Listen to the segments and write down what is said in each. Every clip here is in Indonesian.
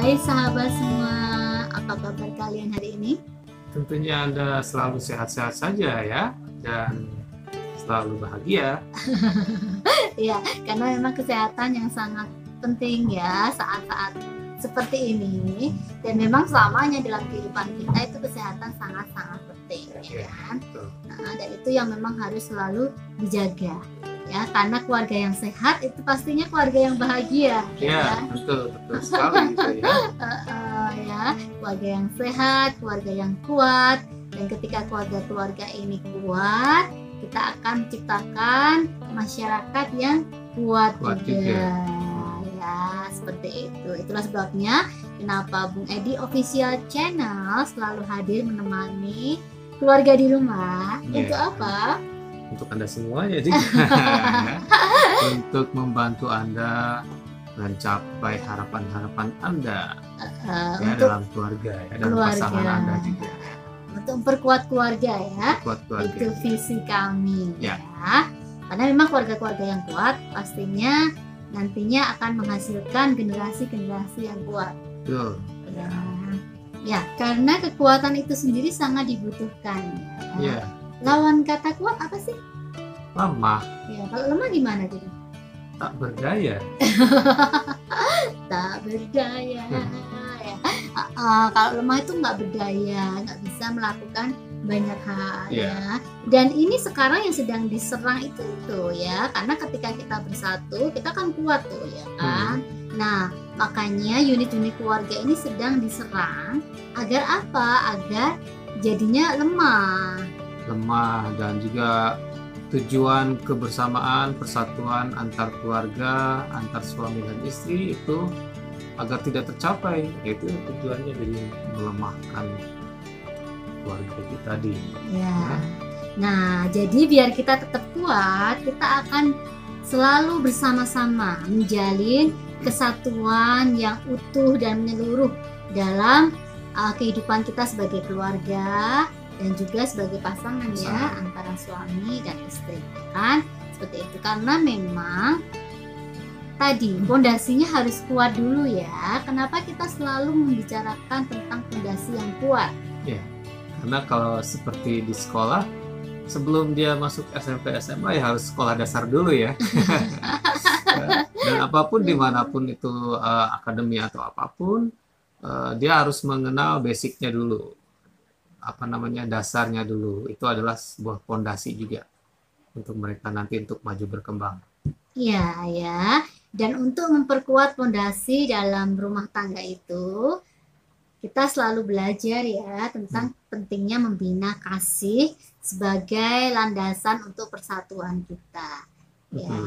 Hai sahabat semua, apa kabar kalian hari ini? Tentunya Anda selalu sehat-sehat saja ya, dan selalu bahagia. Ya, karena memang kesehatan yang sangat penting ya saat-saat seperti ini. Dan memang selamanya dalam kehidupan kita itu kesehatan sangat-sangat penting ya kan? Nah, dan itu yang memang harus selalu dijaga ya, karena keluarga yang sehat itu pastinya keluarga yang bahagia Ya, kan? betul sekali gitu ya. Ya, keluarga yang sehat, keluarga yang kuat, dan ketika keluarga-keluarga ini kuat, kita akan menciptakan masyarakat yang kuat juga. Ya, seperti itu. Itulah sebabnya kenapa Bung Edi Official Channel selalu hadir menemani keluarga di rumah. Untuk apa? Untuk Anda semuanya juga. Untuk membantu Anda mencapai harapan-harapan Anda ya, dalam keluarga ya, dalam pasangan Anda juga. Untuk memperkuat keluarga ya. Itu visi kami ya. Karena memang keluarga-keluarga yang kuat pastinya nantinya akan menghasilkan generasi-generasi yang kuat. Betul. Ya, karena kekuatan itu sendiri sangat dibutuhkan ya. Lawan kata kuat apa sih? Lemah. Ya, kalau lemah gimana jadi? Tak berdaya. Tak berdaya. Ya. Kalau lemah itu nggak berdaya, nggak bisa melakukan banyak hal ya. Dan ini sekarang yang sedang diserang itu ya, karena ketika kita bersatu kita kan kuat tuh ya kan. Nah, makanya unit-unit keluarga ini sedang diserang agar apa? Agar jadinya lemah Dan juga tujuan kebersamaan, persatuan antar keluarga, antar suami dan istri itu agar tidak tercapai, yaitu tujuannya jadi melemahkan keluarga itu tadi ya. Nah, jadi biar kita tetap kuat, kita akan selalu bersama-sama menjalin kesatuan yang utuh dan menyeluruh dalam kehidupan kita sebagai keluarga dan juga sebagai pasangan ya, antara suami dan istri kan, seperti itu. Karena memang tadi fondasinya harus kuat dulu ya. Kenapa kita selalu membicarakan tentang fondasi yang kuat? Ya, karena kalau seperti di sekolah, sebelum dia masuk SMP SMA ya harus sekolah dasar dulu ya. Dan apapun dimanapun itu akademi atau apapun, dia harus mengenal basicnya dulu, dasarnya dulu. Itu adalah sebuah fondasi juga untuk mereka nanti untuk maju berkembang. Iya ya. Dan untuk memperkuat fondasi dalam rumah tangga itu, kita selalu belajar ya tentang pentingnya membina kasih sebagai landasan untuk persatuan kita. Ya.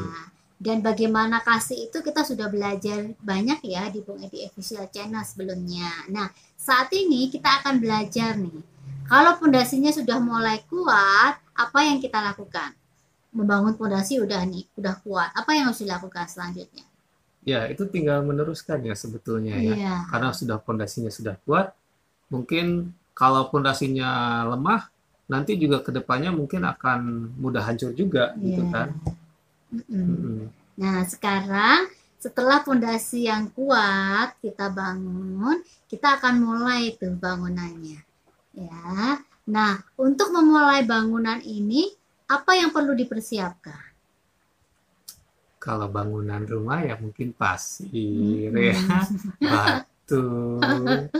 Dan bagaimana kasih itu kita sudah belajar banyak ya di Bung Edi Official Channel sebelumnya. Nah, saat ini kita akan belajar nih. Kalau fondasinya sudah mulai kuat, apa yang kita lakukan? Membangun fondasi udah kuat. Apa yang harus dilakukan selanjutnya? Ya, itu tinggal meneruskan ya sebetulnya ya. Karena fondasinya sudah kuat, mungkin kalau fondasinya lemah, nanti juga kedepannya mungkin akan mudah hancur juga gitu kan. Nah, sekarang setelah fondasi yang kuat kita bangun, kita akan mulai tuh bangunannya. Ya. Nah, untuk memulai bangunan ini apa yang perlu dipersiapkan? Kalau bangunan rumah ya mungkin pasir ya, batu,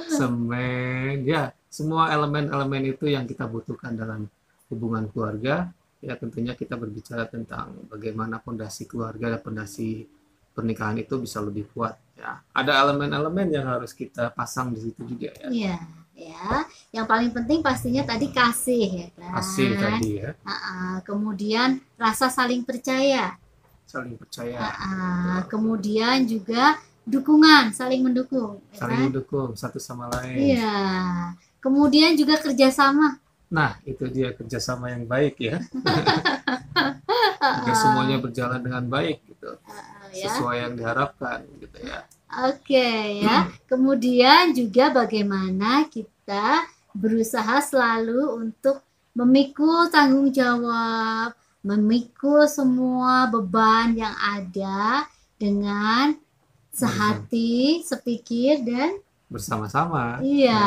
semen, ya semua elemen-elemen itu yang kita butuhkan dalam hubungan keluarga. Ya tentunya kita berbicara tentang bagaimana fondasi keluarga dan fondasi pernikahan itu bisa lebih kuat ya. Ada elemen-elemen yang harus kita pasang di situ juga ya. Iya. Ya, yang paling penting pastinya tadi kasih ya kan. Kasih tadi ya. Kemudian rasa saling percaya. Kemudian juga dukungan, saling mendukung. Saling mendukung satu sama lain. Iya. Kemudian juga kerjasama. Nah, itu dia kerjasama yang baik ya. Agar semuanya berjalan dengan baik gitu, sesuai yang diharapkan gitu ya. Oke ya. Kemudian juga bagaimana kita berusaha selalu untuk memikul tanggung jawab, memikul semua beban yang ada dengan sehati, sepikir dan bersama-sama. Iya,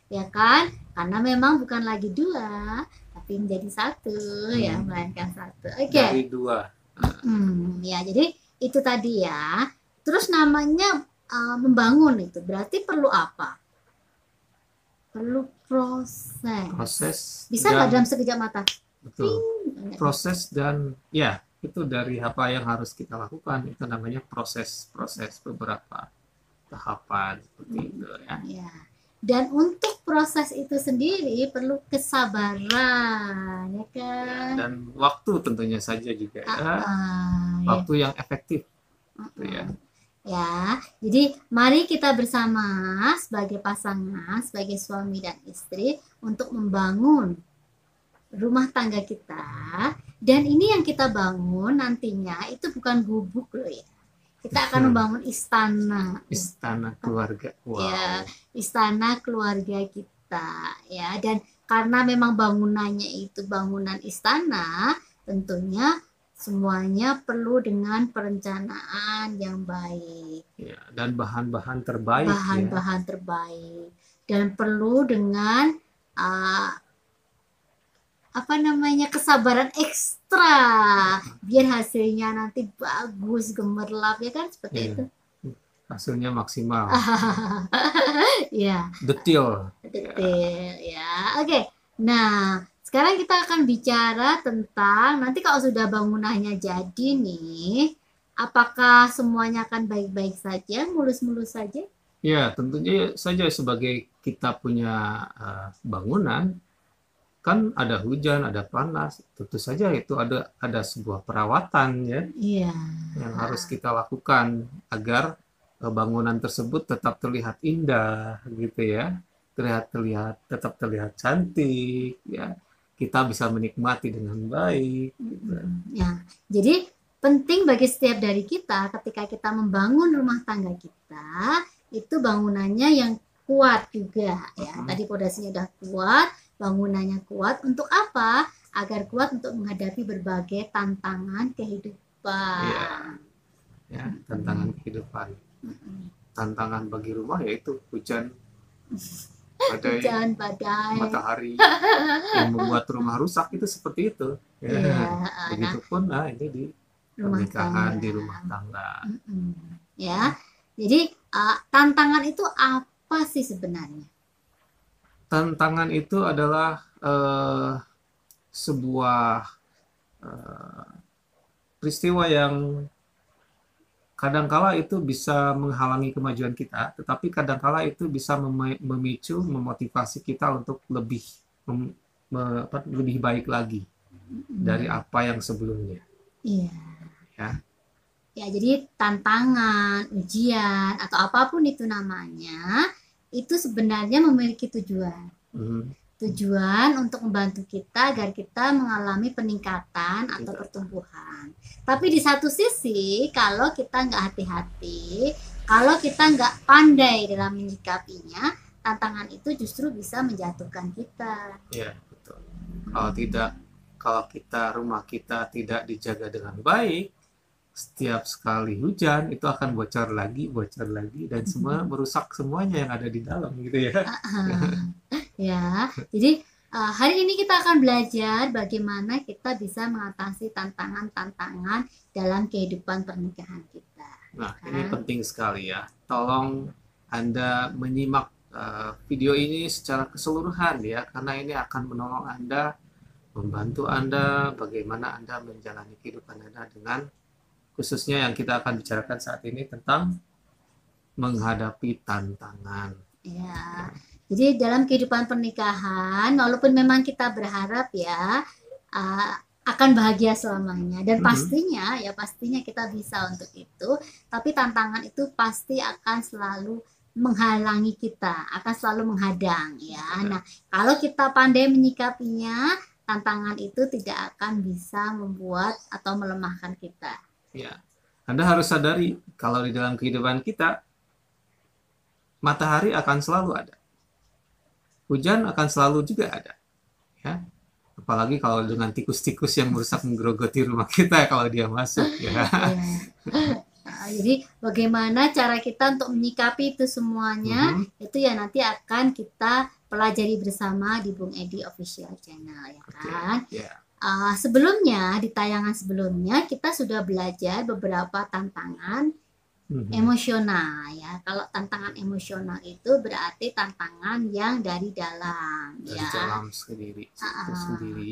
Ya, ya kan? Karena memang bukan lagi dua, tapi menjadi satu, ya, hmm, melainkan satu. dari Oke, dua. ya, jadi itu tadi ya. Terus namanya membangun itu berarti perlu apa? Perlu proses. Proses Bisa nggak dalam dan sekejap mata? betul. Pring. Proses dan ya itu dari apa yang harus kita lakukan itu namanya proses beberapa tahapan seperti itu ya. Ya. Dan untuk proses itu sendiri perlu kesabaran, ya Ya, kan? dan waktu tentunya saja juga ya, Ya. waktu yang efektif gitu ya. Ya, jadi mari kita bersama sebagai pasangan, sebagai suami dan istri untuk membangun rumah tangga kita. Dan ini yang kita bangun nantinya itu bukan gubuk loh ya. Kita akan membangun istana. Istana keluarga. Wow. Ya, istana keluarga kita ya. Dan karena memang bangunannya itu bangunan istana, tentunya semuanya perlu dengan perencanaan yang baik. Ya, dan bahan-bahan terbaik ya. Bahan-bahan terbaik. Dan perlu dengan kesabaran ekstra biar hasilnya nanti bagus gemerlap, ya kan, seperti Iya. itu. Hasilnya maksimal. Ya, Detail. detail ya. Oke. Nah, sekarang kita akan bicara tentang nanti kalau sudah bangunannya jadi nih, apakah semuanya akan baik-baik saja, mulus-mulus saja? Ya, tentunya saja sebagai kita punya bangunan, kan ada hujan, ada panas, tentu saja itu ada sebuah perawatan ya Iya. yang harus kita lakukan agar bangunan tersebut tetap terlihat indah gitu ya, tetap terlihat cantik ya, kita bisa menikmati dengan baik gitu. Ya, jadi penting bagi setiap dari kita ketika kita membangun rumah tangga kita itu bangunannya yang kuat juga ya. Tadi fondasinya udah kuat, bangunannya kuat untuk apa? Agar kuat untuk menghadapi berbagai tantangan kehidupan. Iya. Ya, tantangan kehidupan. Tantangan bagi rumah yaitu hujan, badai, Hujan, badai. matahari yang membuat rumah rusak, itu seperti itu. Ya. Iya, Begitupun ini di rumah pernikahan, tangga. di rumah tangga. Ya, jadi tantangan itu apa sih sebenarnya? Tantangan itu adalah sebuah peristiwa yang kadangkala itu bisa menghalangi kemajuan kita, tetapi kadangkala itu bisa memicu, memotivasi kita untuk lebih baik lagi dari apa yang sebelumnya. Iya. Ya. Ya, jadi tantangan, ujian, atau apapun itu namanya, itu sebenarnya memiliki tujuan. Tujuan untuk membantu kita agar kita mengalami peningkatan atau pertumbuhan. Tapi di satu sisi, kalau kita nggak hati-hati, kalau kita nggak pandai dalam menyikapinya, tantangan itu justru bisa menjatuhkan kita. Iya, betul. Kalau rumah kita tidak dijaga dengan baik, setiap sekali hujan itu akan bocor lagi, dan semua merusak semuanya yang ada di dalam gitu ya. Ya, jadi hari ini kita akan belajar bagaimana kita bisa mengatasi tantangan-tantangan dalam kehidupan pernikahan kita. Nah, ini penting sekali ya. Tolong Anda menyimak video ini secara keseluruhan ya, karena ini akan menolong Anda, membantu Anda bagaimana Anda menjalani kehidupan Anda dengan khususnya yang kita akan bicarakan saat ini tentang menghadapi tantangan. Ya. Jadi dalam kehidupan pernikahan, walaupun memang kita berharap ya akan bahagia selamanya dan pastinya kita bisa untuk itu, tapi tantangan itu pasti akan selalu menghalangi kita, akan selalu menghadang ya. Nah, kalau kita pandai menyikapinya, tantangan itu tidak akan bisa membuat atau melemahkan kita. Ya, Anda harus sadari kalau di dalam kehidupan kita matahari akan selalu ada. Hujan akan selalu juga ada. Ya. Apalagi kalau dengan tikus-tikus yang merusak menggerogoti rumah kita kalau dia masuk ya. Jadi bagaimana cara kita untuk menyikapi itu semuanya, itu ya nanti akan kita pelajari bersama di Bung Edi Official Channel, ya kan? Sebelumnya, di tayangan sebelumnya kita sudah belajar beberapa tantangan emosional, ya. Kalau tantangan emosional itu berarti tantangan yang dari dalam, dari dalam sendiri,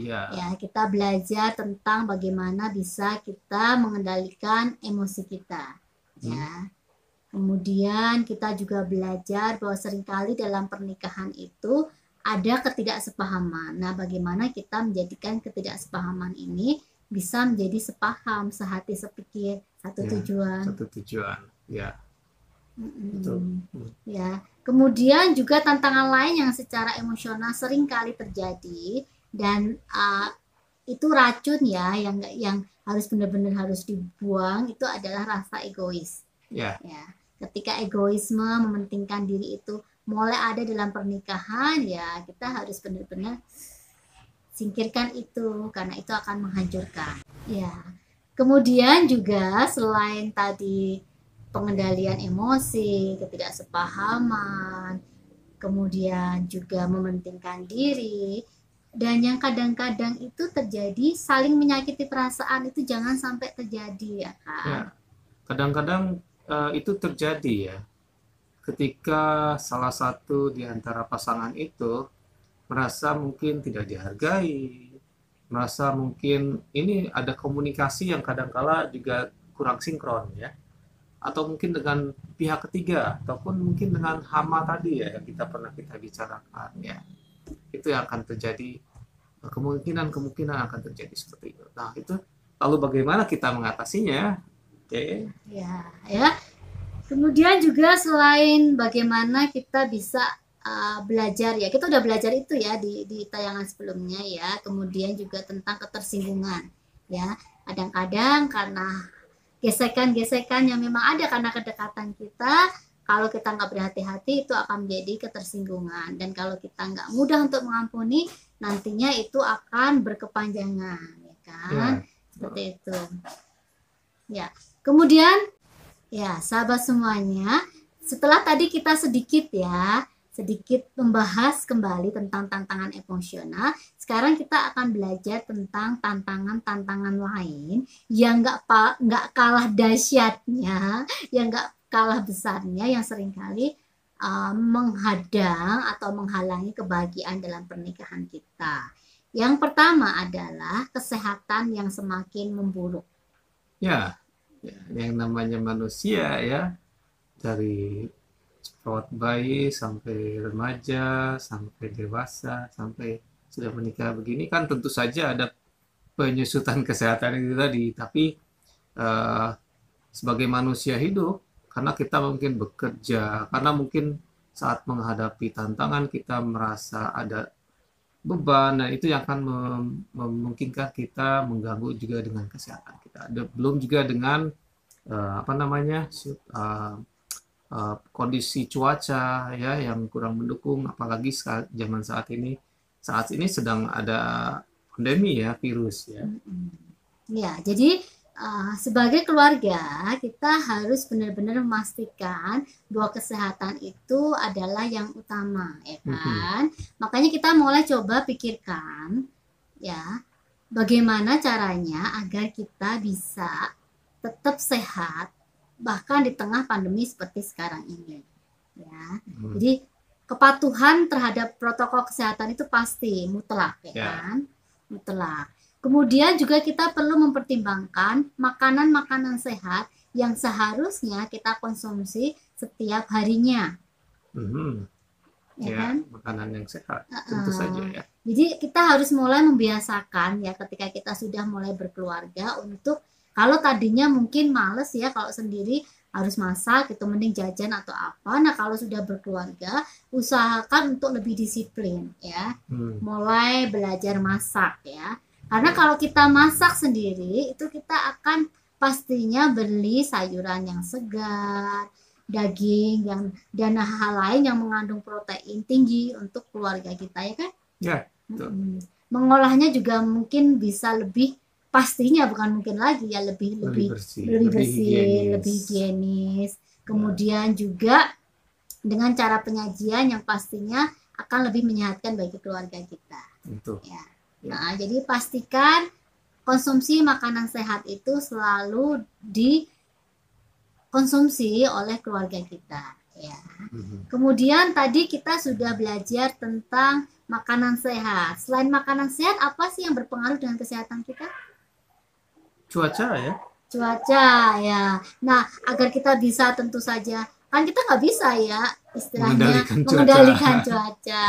ya. Ya, kita belajar tentang bagaimana bisa kita mengendalikan emosi kita, ya. Kemudian kita juga belajar bahwa seringkali dalam pernikahan itu ada ketidaksepahaman. Nah, bagaimana kita menjadikan ketidaksepahaman ini bisa menjadi sepaham, sehati, sepikir, satu tujuan. Satu tujuan, ya. Betul. Ya. Kemudian juga tantangan lain yang secara emosional sering kali terjadi dan itu racun ya, yang harus benar-benar harus dibuang, itu adalah rasa egois. Ya. Ketika egoisme, mementingkan diri itu mulai ada dalam pernikahan, ya kita harus benar-benar singkirkan itu, karena itu akan menghancurkan. Ya. Kemudian juga selain tadi pengendalian emosi, ketidaksepahaman, kemudian juga mementingkan diri, dan yang kadang-kadang itu terjadi saling menyakiti perasaan, itu jangan sampai terjadi, ya kan? Ya. Kadang-kadang itu terjadi ya, ketika salah satu di antara pasangan itu merasa mungkin tidak dihargai, merasa mungkin ini ada komunikasi yang kadangkala juga kurang sinkron ya, atau mungkin dengan pihak ketiga, ataupun mungkin dengan hama tadi ya yang kita bicarakan ya, itu yang akan terjadi, kemungkinan akan terjadi seperti itu. Nah itu lalu bagaimana kita mengatasinya? Oke. Ya. Kemudian juga selain bagaimana kita bisa belajar ya, kita udah belajar itu ya di tayangan sebelumnya ya. Kemudian juga tentang ketersinggungan ya. Kadang-kadang karena gesekan-gesekan yang memang ada karena kedekatan kita, kalau kita nggak berhati-hati itu akan menjadi ketersinggungan, dan kalau kita nggak mudah untuk mengampuni, nantinya itu akan berkepanjangan, ya kan? Seperti itu. Ya. Kemudian ya, sahabat semuanya, setelah tadi kita sedikit membahas kembali tentang tantangan emosional, sekarang kita akan belajar tentang tantangan-tantangan lain yang nggak kalah dahsyatnya, yang nggak kalah besarnya, yang seringkali menghadang atau menghalangi kebahagiaan dalam pernikahan kita. Yang pertama adalah kesehatan yang semakin memburuk. Ya, yang namanya manusia ya, dari perawat bayi sampai remaja, sampai dewasa, sampai sudah menikah begini kan tentu saja ada penyusutan kesehatan itu tadi. Tapi sebagai manusia hidup, karena kita mungkin bekerja, karena mungkin saat menghadapi tantangan kita merasa ada beban, dan itu yang akan memungkinkan kita mengganggu juga dengan kesehatan kita. Belum juga dengan kondisi cuaca ya yang kurang mendukung, apalagi zaman saat ini sedang ada pandemi ya, virus ya. Ya, jadi sebagai keluarga kita harus benar-benar memastikan bahwa kesehatan itu adalah yang utama, ya kan? Makanya kita mulai coba pikirkan ya, bagaimana caranya agar kita bisa tetap sehat bahkan di tengah pandemi seperti sekarang ini, ya. Jadi kepatuhan terhadap protokol kesehatan itu pasti mutlak, ya kan? Mutlak. Kemudian juga kita perlu mempertimbangkan makanan-makanan sehat yang seharusnya kita konsumsi setiap harinya. Ya kan? Makanan yang sehat, tentu saja ya. Jadi kita harus mulai membiasakan ya, ketika kita sudah mulai berkeluarga, untuk kalau tadinya mungkin males ya kalau sendiri harus masak, itu mending jajan atau apa. Nah kalau sudah berkeluarga, usahakan untuk lebih disiplin ya. Mulai belajar masak ya. Karena kalau kita masak sendiri, itu kita akan pastinya beli sayuran yang segar, daging dan hal lain yang mengandung protein tinggi untuk keluarga kita, ya kan? Ya, betul. Mengolahnya juga mungkin bisa lebih pastinya bukan mungkin lagi ya, lebih Lebih lebih bersih, lebih lebih bersih, lebih higienis. higienis. Kemudian juga dengan cara penyajian yang pastinya akan lebih menyehatkan bagi keluarga kita. Tentu. Ya. Ya. Nah, jadi pastikan konsumsi makanan sehat itu selalu dikonsumsi oleh keluarga kita. Ya. Mhm. Kemudian tadi kita sudah belajar tentang makanan sehat. Selain makanan sehat, apa sih yang berpengaruh dengan kesehatan kita? Cuaca ya. Cuaca ya. Nah, agar kita bisa tentu saja, kan kita nggak bisa ya istilahnya Mengendalikan cuaca. mengendalikan cuaca.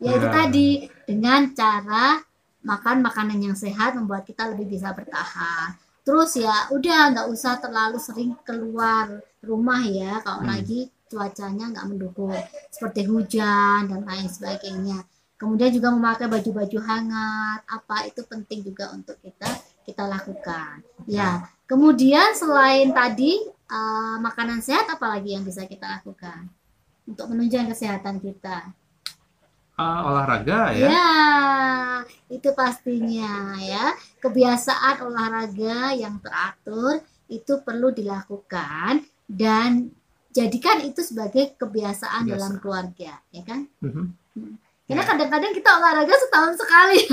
Ya itu Ya. tadi dengan cara makan makanan yang sehat membuat kita lebih bisa bertahan. Terus ya udah nggak usah terlalu sering keluar rumah ya kalau lagi cuacanya nggak mendukung seperti hujan dan lain sebagainya. Kemudian juga memakai baju-baju hangat, apa itu penting juga untuk kita lakukan. Ya, kemudian selain tadi makanan sehat, apalagi yang bisa kita lakukan untuk menunjang kesehatan kita? Olahraga ya. Ya, itu pastinya ya. Kebiasaan olahraga yang teratur itu perlu dilakukan dan jadikan itu sebagai kebiasaan dalam keluarga, ya kan? Karena kadang-kadang kita olahraga setahun sekali.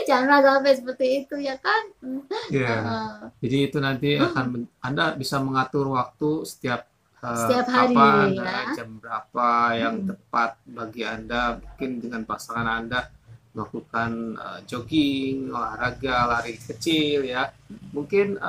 Jangan sampai seperti itu ya kan? Ya. Jadi itu nanti akan Anda bisa mengatur waktu setiap Setiap hari kapan, ya. jam berapa yang tepat bagi Anda, mungkin dengan pasangan Anda melakukan jogging, olahraga, lari kecil ya. Mungkin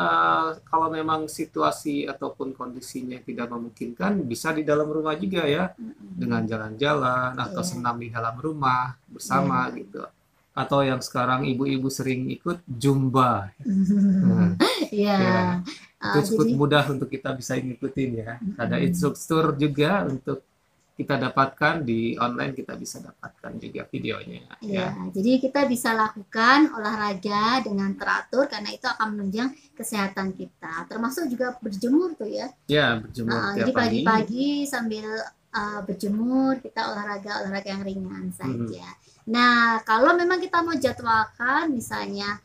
kalau memang situasi ataupun kondisinya tidak memungkinkan, bisa di dalam rumah juga ya, dengan jalan-jalan atau senam di dalam rumah bersama gitu. Atau yang sekarang ibu-ibu sering ikut Zumba. Ya. Itu cukup mudah untuk kita bisa ngikutin ya. Ada instruktur juga untuk kita dapatkan di online, kita bisa dapatkan juga videonya ya. Jadi kita bisa lakukan olahraga dengan teratur karena itu akan menunjang kesehatan kita. Termasuk juga berjemur tuh ya. Ya, berjemur tiap jadi pagi. pagi-pagi sambil berjemur kita olahraga yang ringan saja. Nah, kalau memang kita mau jadwalkan misalnya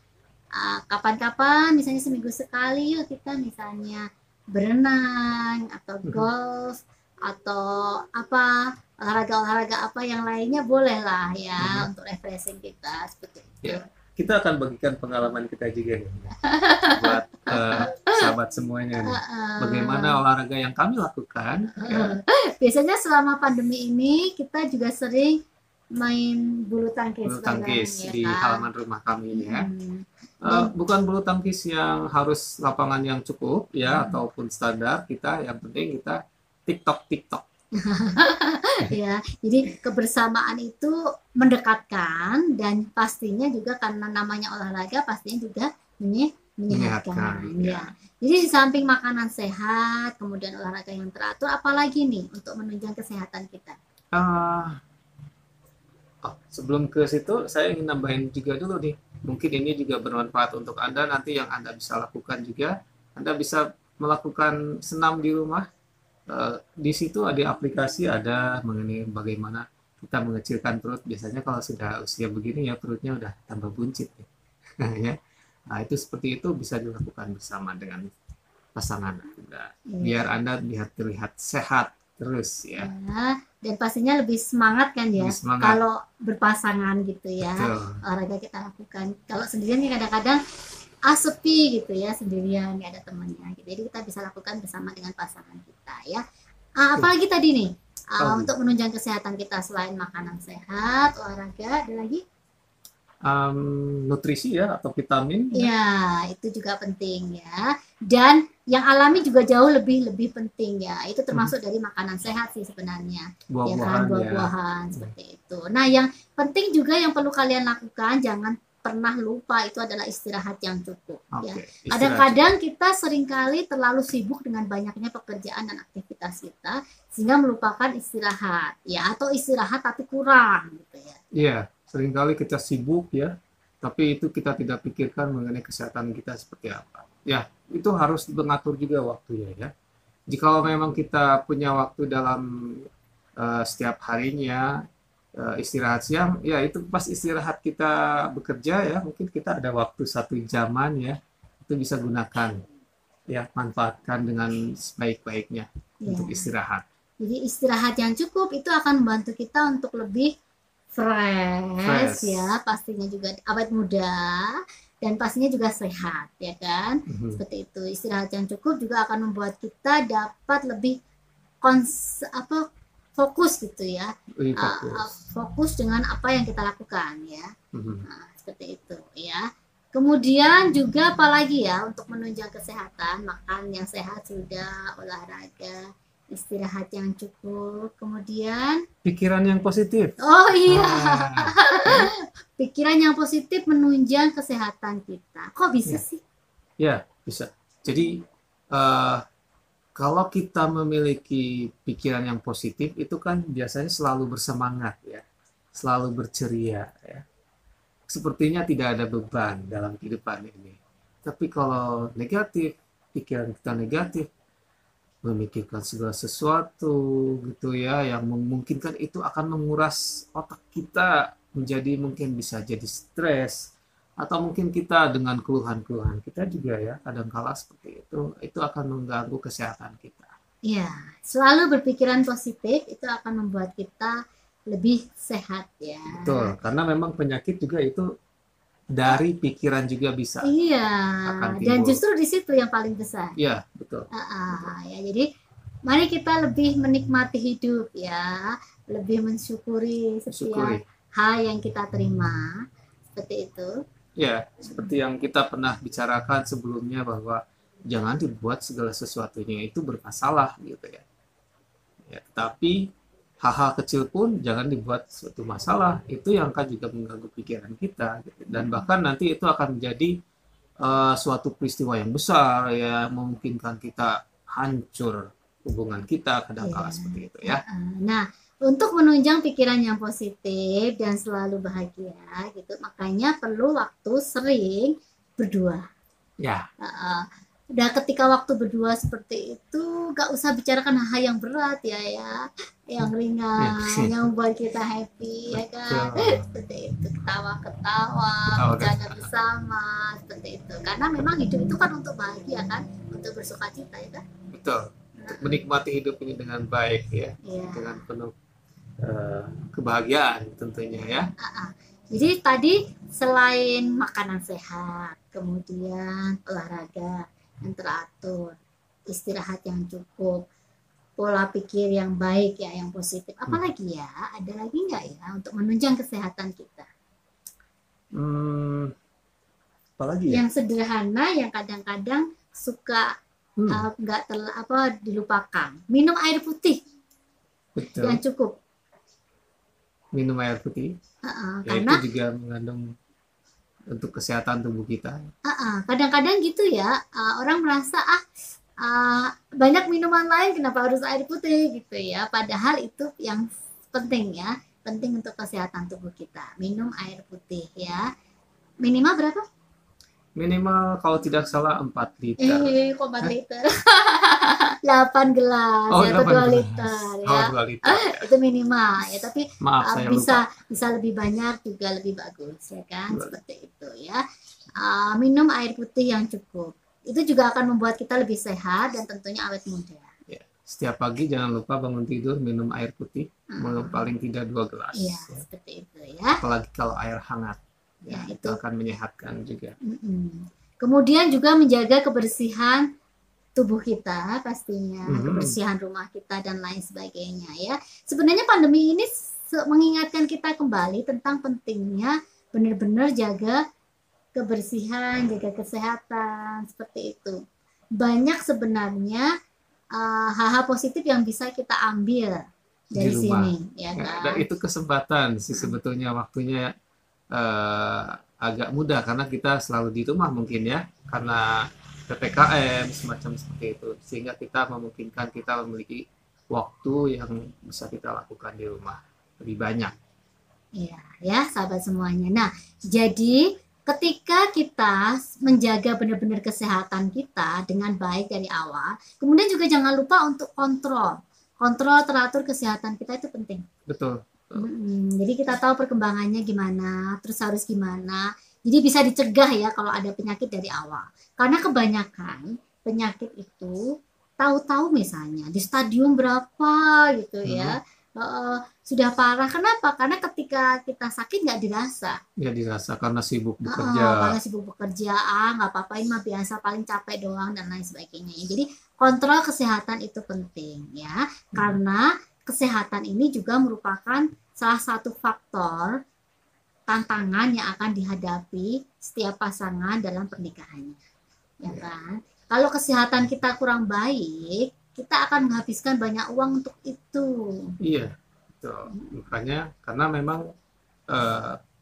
kapan-kapan, misalnya seminggu sekali yuk kita misalnya berenang atau golf atau apa olahraga apa yang lainnya bolehlah ya untuk refreshing kita seperti itu. Ya, kita akan bagikan pengalaman kita juga nih buat sahabat semuanya nih. Bagaimana olahraga yang kami lakukan. Biasanya selama pandemi ini kita juga sering main bulu tangkis ya, di halaman rumah kami ya. Bukan bulu tangkis yang harus lapangan yang cukup ya ataupun standar, kita yang penting kita TikTok. Ya, jadi kebersamaan itu mendekatkan dan pastinya juga karena namanya olahraga pastinya juga menyehatkan ya. Jadi di samping makanan sehat, kemudian olahraga yang teratur, apalagi nih untuk menunjang kesehatan kita? Sebelum ke situ, saya ingin nambahin juga dulu nih. Mungkin ini juga bermanfaat untuk Anda nanti yang Anda bisa lakukan juga. Anda bisa melakukan senam di rumah. Di situ ada aplikasi, ada mengenai bagaimana kita mengecilkan perut. Biasanya kalau sudah usia begini ya perutnya udah tambah buncit ya. Nah, itu seperti itu bisa dilakukan bersama dengan pasangan Anda. Biar Anda terlihat sehat terus ya. Dan pastinya lebih semangat kan ya kalau berpasangan gitu ya. Olahraga kita lakukan. Kalau sendirian kadang-kadang sepi gitu ya, sendirian nggak ada temannya gitu. Jadi kita bisa lakukan bersama dengan pasangan kita ya. Apalagi tadi nih untuk menunjang kesehatan kita selain makanan sehat, olahraga, ada lagi? Nutrisi ya atau vitamin ya itu juga penting ya, dan yang alami juga jauh lebih penting ya, itu termasuk dari makanan sehat sih sebenarnya, buah-buahan seperti itu. Nah yang penting juga yang perlu kalian lakukan, jangan pernah lupa itu adalah istirahat yang cukup ya. Kadang-kadang kita seringkali terlalu sibuk dengan banyaknya pekerjaan dan aktivitas kita sehingga melupakan istirahat ya, atau istirahat tapi kurang gitu ya. Iya. Seringkali kita sibuk ya, tapi itu kita tidak pikirkan mengenai kesehatan kita seperti apa. Ya, itu harus mengatur juga waktunya ya. Jika memang kita punya waktu dalam setiap harinya, Istirahat siang, ya itu pas istirahat kita bekerja ya, mungkin kita ada waktu 1 jaman ya, itu bisa gunakan ya, manfaatkan dengan sebaik-baiknya Ya. untuk istirahat. Jadi istirahat yang cukup itu akan membantu kita untuk lebih fresh Fresh. ya, pastinya juga awet muda dan pastinya juga sehat ya kan. Mhm. Seperti itu. Istirahat yang cukup juga akan membuat kita dapat lebih fokus gitu ya. Lebih fokus. Fokus dengan apa yang kita lakukan ya. Mhm. Nah, seperti itu ya. Kemudian juga apalagi ya untuk menunjang kesehatan, makan yang sehat sudah, olahraga, istirahat yang cukup, kemudian Pikiran yang positif. oh iya, Nah, pikiran yang positif menunjang kesehatan kita. Kok bisa ya, sih? ya bisa. Jadi kalau kita memiliki pikiran yang positif itu kan biasanya selalu bersemangat ya, selalu berceria ya. Sepertinya tidak ada beban dalam kehidupan ini. Tapi kalau negatif, pikiran kita negatif, memikirkan segala sesuatu gitu ya, yang memungkinkan itu akan menguras otak kita menjadi mungkin bisa jadi stres, atau mungkin kita dengan keluhan-keluhan kita juga ya, kadangkala seperti itu akan mengganggu kesehatan kita. Ya, selalu berpikiran positif itu akan membuat kita lebih sehat ya. Betul, karena memang penyakit juga itu dari pikiran juga bisa Iya, akan dan timbul. justru di situ yang paling besar. Iya, betul. Ya, jadi mari kita lebih menikmati hidup ya, lebih mensyukuri setiap Syukuri. hal yang kita terima, seperti itu. Ya, seperti yang kita pernah bicarakan sebelumnya bahwa jangan dibuat segala sesuatunya itu bermasalah gitu ya. Ya, tetapi hal-hal kecil pun jangan dibuat suatu masalah. Itu yang akan juga mengganggu pikiran kita gitu. Dan bahkan nanti itu akan menjadi suatu peristiwa yang besar ya, memungkinkan kita hancur hubungan kita kadangkala seperti itu ya. Nah, untuk menunjang pikiran yang positif dan selalu bahagia gitu, makanya perlu waktu sering berdua. Ya, Udah ketika waktu berdua seperti itu, gak usah bicarakan hal yang berat ya, yang ringan, yang membuat kita happy ya kan, seperti itu, ketawa-ketawa, bercanda bersama, seperti itu. Karena memang hidup itu kan untuk bahagia kan, untuk bersuka cita ya kan. betul. Untuk menikmati hidup ini dengan baik ya, dengan penuh kebahagiaan tentunya ya. Jadi tadi selain makanan sehat, kemudian olahraga yang teratur, istirahat yang cukup, pola pikir yang baik ya, yang positif. Apalagi ya, ada lagi nggak ya untuk menunjang kesehatan kita? Apalagi ya? Yang sederhana, yang kadang-kadang suka nggak dilupakan. Minum air putih. Betul. Yang cukup. Minum air putih. Ya, karena itu juga mengandung untuk kesehatan tubuh kita. Kadang-kadang gitu ya, orang merasa banyak minuman lain kenapa harus air putih gitu ya, padahal itu yang penting ya, penting untuk kesehatan tubuh kita. Minum air putih ya, minimal berapa? Minimal kalau tidak salah 4 liter. 4 liter. 8 gelas atau 2 liter ya. 2 liter. Itu minimal ya, tapi maaf, bisa lebih banyak juga lebih bagus ya kan, seperti itu ya. Minum air putih yang cukup. Itu juga akan membuat kita lebih sehat dan tentunya awet muda. Ya, setiap pagi jangan lupa bangun tidur minum air putih, paling tidak 2 gelas. Iya, ya. Seperti itu ya. Apalagi kalau air hangat. Ya, itu akan menyehatkan juga. Kemudian juga menjaga kebersihan tubuh kita pastinya, kebersihan rumah kita dan lain sebagainya ya. Sebenarnya pandemi ini mengingatkan kita kembali tentang pentingnya benar-benar jaga kebersihan, jaga kesehatan, seperti itu. Banyak sebenarnya hal-hal positif yang bisa kita ambil dari sini ya kan. Dan itu kesempatan sih sebetulnya, waktunya agak mudah karena kita selalu di rumah mungkin ya, karena PPKM semacam seperti itu, sehingga kita memungkinkan kita memiliki waktu yang bisa kita lakukan di rumah lebih banyak. Iya ya sahabat semuanya. Nah, jadi ketika kita menjaga benar-benar kesehatan kita dengan baik dari awal, kemudian juga jangan lupa untuk kontrol teratur kesehatan kita, itu penting. Betul. Jadi kita tahu perkembangannya gimana, terus harus gimana. Jadi bisa dicegah ya kalau ada penyakit dari awal. Karena kebanyakan penyakit itu tahu-tahu misalnya di stadium berapa gitu ya, sudah parah. Kenapa? Karena ketika kita sakit nggak dirasa. Ya dirasa karena sibuk bekerja. Karena sibuk bekerja, nggak apa-apa, ini mah biasa, paling capek doang dan lain sebagainya. Jadi kontrol kesehatan itu penting ya, karena kesehatan ini juga merupakan salah satu faktor tantangan yang akan dihadapi setiap pasangan dalam pernikahannya, ya kan? Kalau kesehatan kita kurang baik, kita akan menghabiskan banyak uang untuk itu. Iya, betul. Makanya karena memang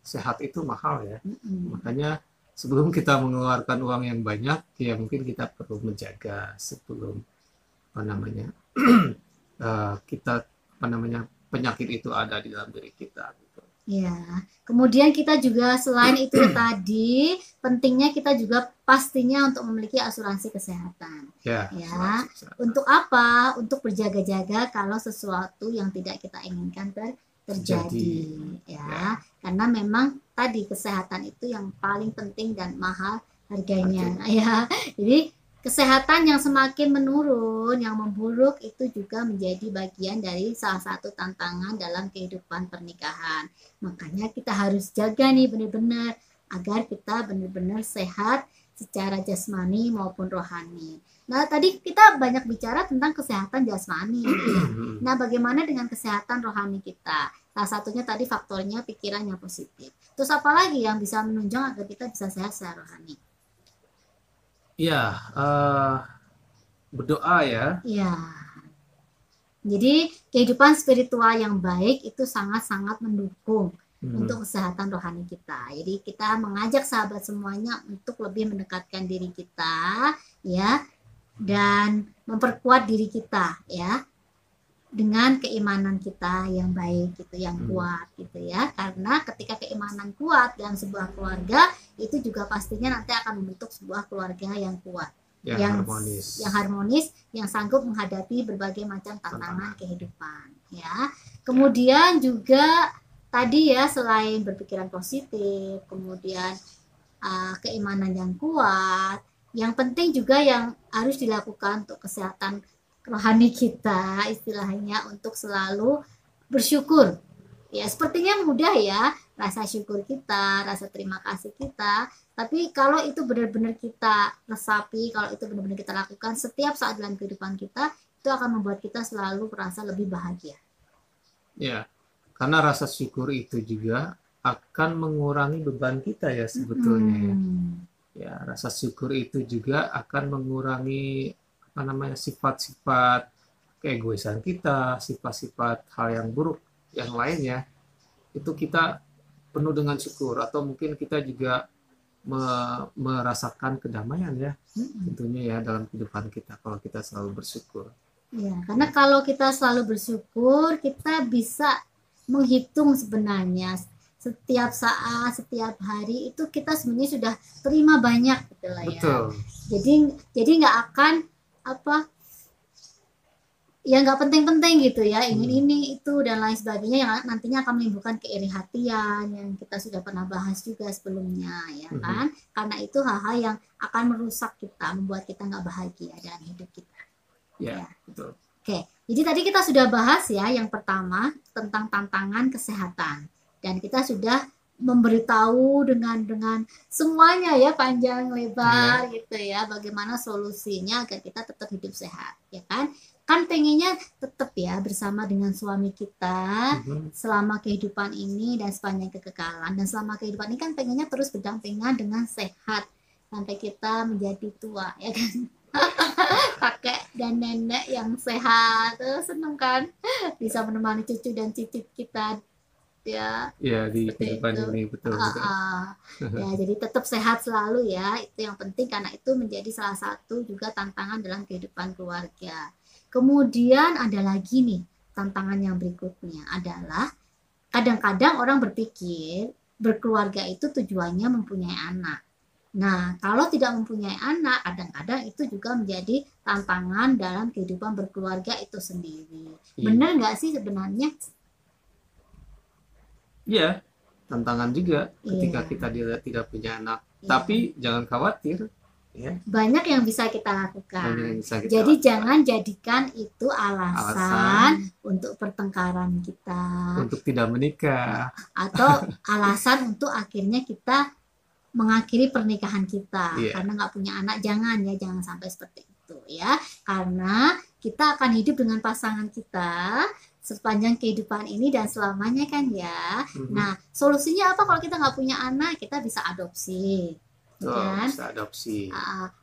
sehat itu mahal ya. Makanya sebelum kita mengeluarkan uang yang banyak, ya mungkin kita perlu menjaga sebelum kita penyakit itu ada di dalam diri kita. Gitu. Ya, kemudian kita juga selain itu tadi pentingnya kita juga pastinya untuk memiliki asuransi kesehatan. Ya. Untuk apa? Untuk berjaga-jaga kalau sesuatu yang tidak kita inginkan terjadi. Ya, karena memang tadi kesehatan itu yang paling penting dan mahal harganya. Ya, jadi kesehatan yang semakin menurun, yang memburuk itu juga menjadi bagian dari salah satu tantangan dalam kehidupan pernikahan. Makanya kita harus jaga nih benar-benar agar kita benar-benar sehat secara jasmani maupun rohani. Nah, tadi kita banyak bicara tentang kesehatan jasmani. Nah, bagaimana dengan kesehatan rohani kita? Salah satunya tadi faktornya pikiran yang positif. Terus apa lagi yang bisa menunjang agar kita bisa sehat secara rohani? Ya, berdoa ya. Ya. Jadi kehidupan spiritual yang baik itu sangat-sangat mendukung untuk kesehatan rohani kita. Jadi kita mengajak sahabat semuanya untuk lebih mendekatkan diri kita, ya, dan memperkuat diri kita, ya, dengan keimanan kita yang baik gitu, yang kuat gitu ya. Karena ketika keimanan kuat dalam sebuah keluarga, itu juga pastinya nanti akan membentuk sebuah keluarga yang kuat, yang harmonis, yang sanggup menghadapi berbagai macam tantangan kehidupan ya. Kemudian juga tadi ya, selain berpikiran positif, kemudian keimanan yang kuat, yang penting juga yang harus dilakukan untuk kesehatan rohani kita, istilahnya untuk selalu bersyukur. Ya, sepertinya mudah ya, rasa syukur kita, rasa terima kasih kita. Tapi kalau itu benar-benar kita resapi, kalau itu benar-benar kita lakukan setiap saat dalam kehidupan kita, itu akan membuat kita selalu merasa lebih bahagia. Ya, karena rasa syukur itu juga akan mengurangi beban kita ya sebetulnya. Ya, rasa syukur itu juga akan mengurangi sifat-sifat keegoisan kita, sifat-sifat hal yang buruk yang lainnya, itu kita penuh dengan syukur. Atau mungkin kita juga merasakan kedamaian ya, tentunya ya dalam kehidupan kita kalau kita selalu bersyukur. Ya, karena kalau kita selalu bersyukur, kita bisa menghitung sebenarnya setiap saat, setiap hari itu kita sebenarnya sudah terima banyak gitu lah ya. Betul. Jadi nggak akan ya nggak penting-penting gitu ya, ingin ini itu dan lain sebagainya yang nantinya akan menimbulkan keiri hatian yang kita sudah pernah bahas juga sebelumnya ya kan. Karena itu hal-hal yang akan merusak kita, membuat kita nggak bahagia dalam hidup kita ya. Betul. Oke, jadi tadi kita sudah bahas ya yang pertama tentang tantangan kesehatan, dan kita sudah memberitahu dengan semuanya ya, panjang lebar gitu ya, bagaimana solusinya agar kita tetap hidup sehat ya kan. Kan pengennya tetap ya bersama dengan suami kita selama kehidupan ini dan sepanjang kekekalan, dan selama kehidupan ini kan pengennya terus berdampingan dengan sehat sampai kita menjadi tua ya kan. Kakek dan nenek yang sehat, seneng kan bisa menemani cucu dan cicit kita ya di kehidupan ini. Betul. Ya, jadi tetap sehat selalu ya, itu yang penting, karena itu menjadi salah satu juga tantangan dalam kehidupan keluarga. Kemudian ada lagi nih tantangan yang berikutnya adalah kadang-kadang orang berpikir berkeluarga itu tujuannya mempunyai anak. Nah, kalau tidak mempunyai anak, kadang-kadang itu juga menjadi tantangan dalam kehidupan berkeluarga itu sendiri. Benar nggak sih sebenarnya? Ya, tantangan juga ketika Iya, kita tidak punya anak. iya. Tapi jangan khawatir, ya, Banyak yang bisa kita banyak lakukan. yang bisa kita Jadi lakukan. jangan jadikan itu Alasan alasan untuk pertengkaran kita untuk tidak menikah. atau alasan untuk akhirnya kita mengakhiri pernikahan kita Iya, karena nggak punya anak. Jangan ya, jangan sampai seperti itu ya, karena kita akan hidup dengan pasangan kita sepanjang kehidupan ini dan selamanya kan ya. mhm. Nah, solusinya apa kalau kita nggak punya anak? Kita bisa adopsi, ya Betul, kan? bisa adopsi.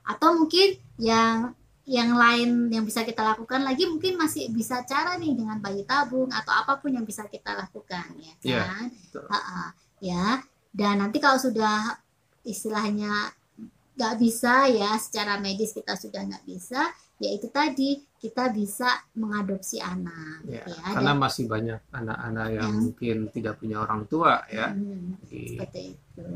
Atau mungkin yang lain yang bisa kita lakukan lagi, mungkin masih bisa cara nih dengan bayi tabung atau apapun yang bisa kita lakukan, ya Iya, kan? betul. Ya, dan nanti kalau sudah istilahnya nggak bisa ya, secara medis kita sudah nggak bisa, ya itu tadi kita bisa mengadopsi anak Ya, ya. karena Dan masih banyak anak-anak yang yang mungkin tidak punya orang tua ya. Jadi, seperti itu,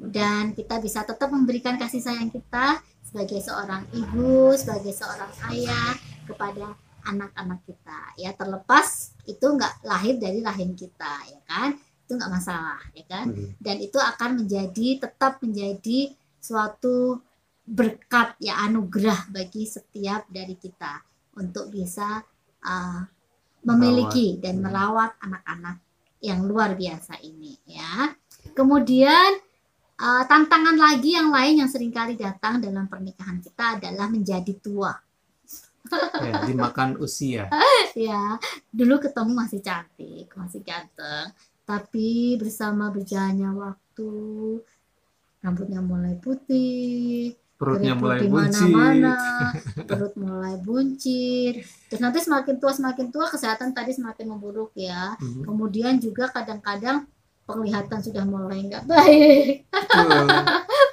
dan kita bisa tetap memberikan kasih sayang kita sebagai seorang ibu, sebagai seorang ayah kepada anak-anak kita ya, terlepas itu nggak lahir dari rahim kita ya kan, itu nggak masalah ya kan, dan itu akan tetap menjadi suatu berkat ya, anugerah bagi setiap dari kita untuk bisa uh, merawat. memiliki dan merawat anak-anak yang luar biasa ini ya. Kemudian tantangan lagi yang lain yang seringkali datang dalam pernikahan kita adalah menjadi tua. Ya, dimakan usia. Ya, dulu ketemu masih cantik, masih ganteng, tapi bersama berjalannya waktu, rambutnya mulai putih, Perutnya keriput mulai di buncit. mana-mana, perut mulai buncit. Terus nanti semakin tua kesehatan tadi semakin memburuk ya. Kemudian juga kadang-kadang penglihatan sudah mulai nggak baik.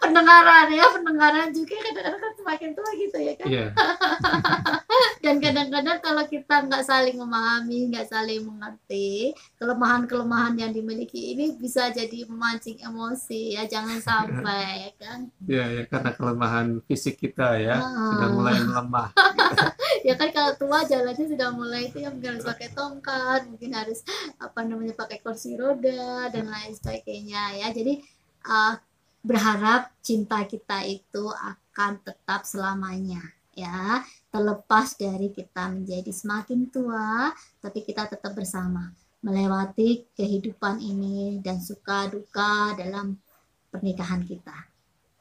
Pendengaran juga kadang-kadang semakin tua gitu ya kan. Iya. Dan kadang-kadang kalau kita nggak saling memahami, nggak saling mengerti, kelemahan-kelemahan yang dimiliki ini bisa jadi memancing emosi ya, jangan sampai ya kan. Ya, karena kelemahan fisik kita ya sudah mulai melemah. Ya kan, kalau tua jalannya sudah mulai itu ya, mungkin harus pakai tongkat, mungkin harus pakai kursi roda dan lain sebagainya ya. Jadi berharap cinta kita itu akan tetap selamanya ya, terlepas dari kita menjadi semakin tua, tapi kita tetap bersama melewati kehidupan ini dan suka duka dalam pernikahan kita.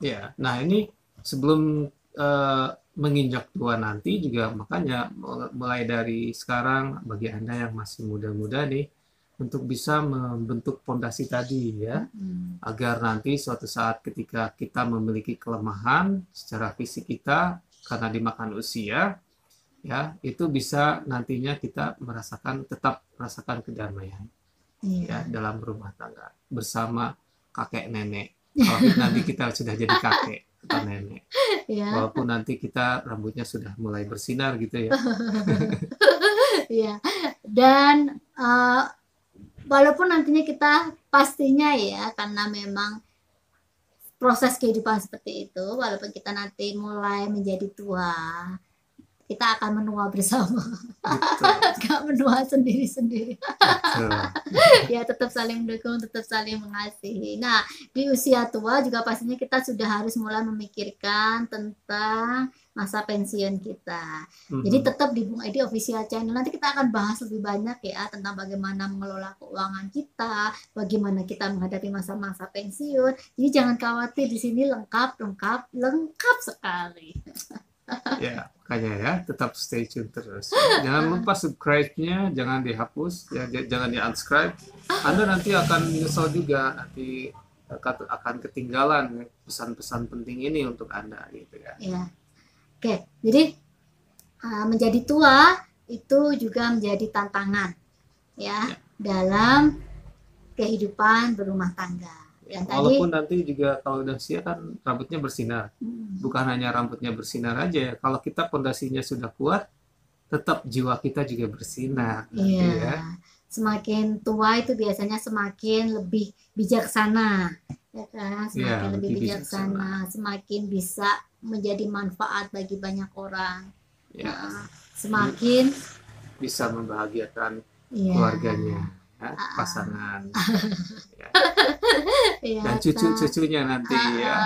Ya, nah ini sebelum menginjak tua nanti juga, makanya mulai dari sekarang bagi Anda yang masih muda-muda nih, untuk bisa membentuk fondasi tadi ya, agar nanti suatu saat ketika kita memiliki kelemahan secara fisik kita karena dimakan usia, ya itu bisa nantinya kita tetap merasakan kedamaian ya dalam rumah tangga bersama kakek nenek. Kalau nanti kita sudah jadi kakek atau nenek, walaupun nanti kita rambutnya sudah mulai bersinar gitu ya. Ya, dan walaupun nantinya kita pastinya ya, karena memang proses kehidupan seperti itu, walaupun kita nanti mulai menjadi tua, kita akan menua bersama. Gak menua sendiri-sendiri. Ya, tetap saling mendukung, tetap saling mengasihi. Nah, di usia tua juga pastinya kita sudah harus mulai memikirkan tentang masa pensiun kita. Jadi tetap di Bung Edi Official Channel nanti kita akan bahas lebih banyak ya tentang bagaimana mengelola keuangan kita, bagaimana kita menghadapi masa-masa pensiun. Jadi jangan khawatir, di sini lengkap sekali. Ya, makanya ya tetap stay tune terus. Jangan lupa subscribe-nya, jangan dihapus, ya, jangan di-unsubscribe. Anda nanti akan menyesal juga, nanti akan ketinggalan pesan-pesan penting ini untuk Anda gitu ya. Ya. Oke, jadi menjadi tua itu juga menjadi tantangan ya dalam kehidupan berumah tangga. Dan walaupun nanti juga kalau udah usia kan rambutnya bersinar, bukan hanya rambutnya bersinar aja ya. Kalau kita pondasinya sudah kuat, tetap jiwa kita juga bersinar. Iya. Ya. Semakin tua itu biasanya semakin lebih bijaksana, ya kan? Semakin lebih bijaksana, semakin bisa menjadi manfaat bagi banyak orang. Ya. Semakin bisa membahagiakan keluarganya. ya, pasangan ya, Ya dan kan. cucu-cucunya nanti ya.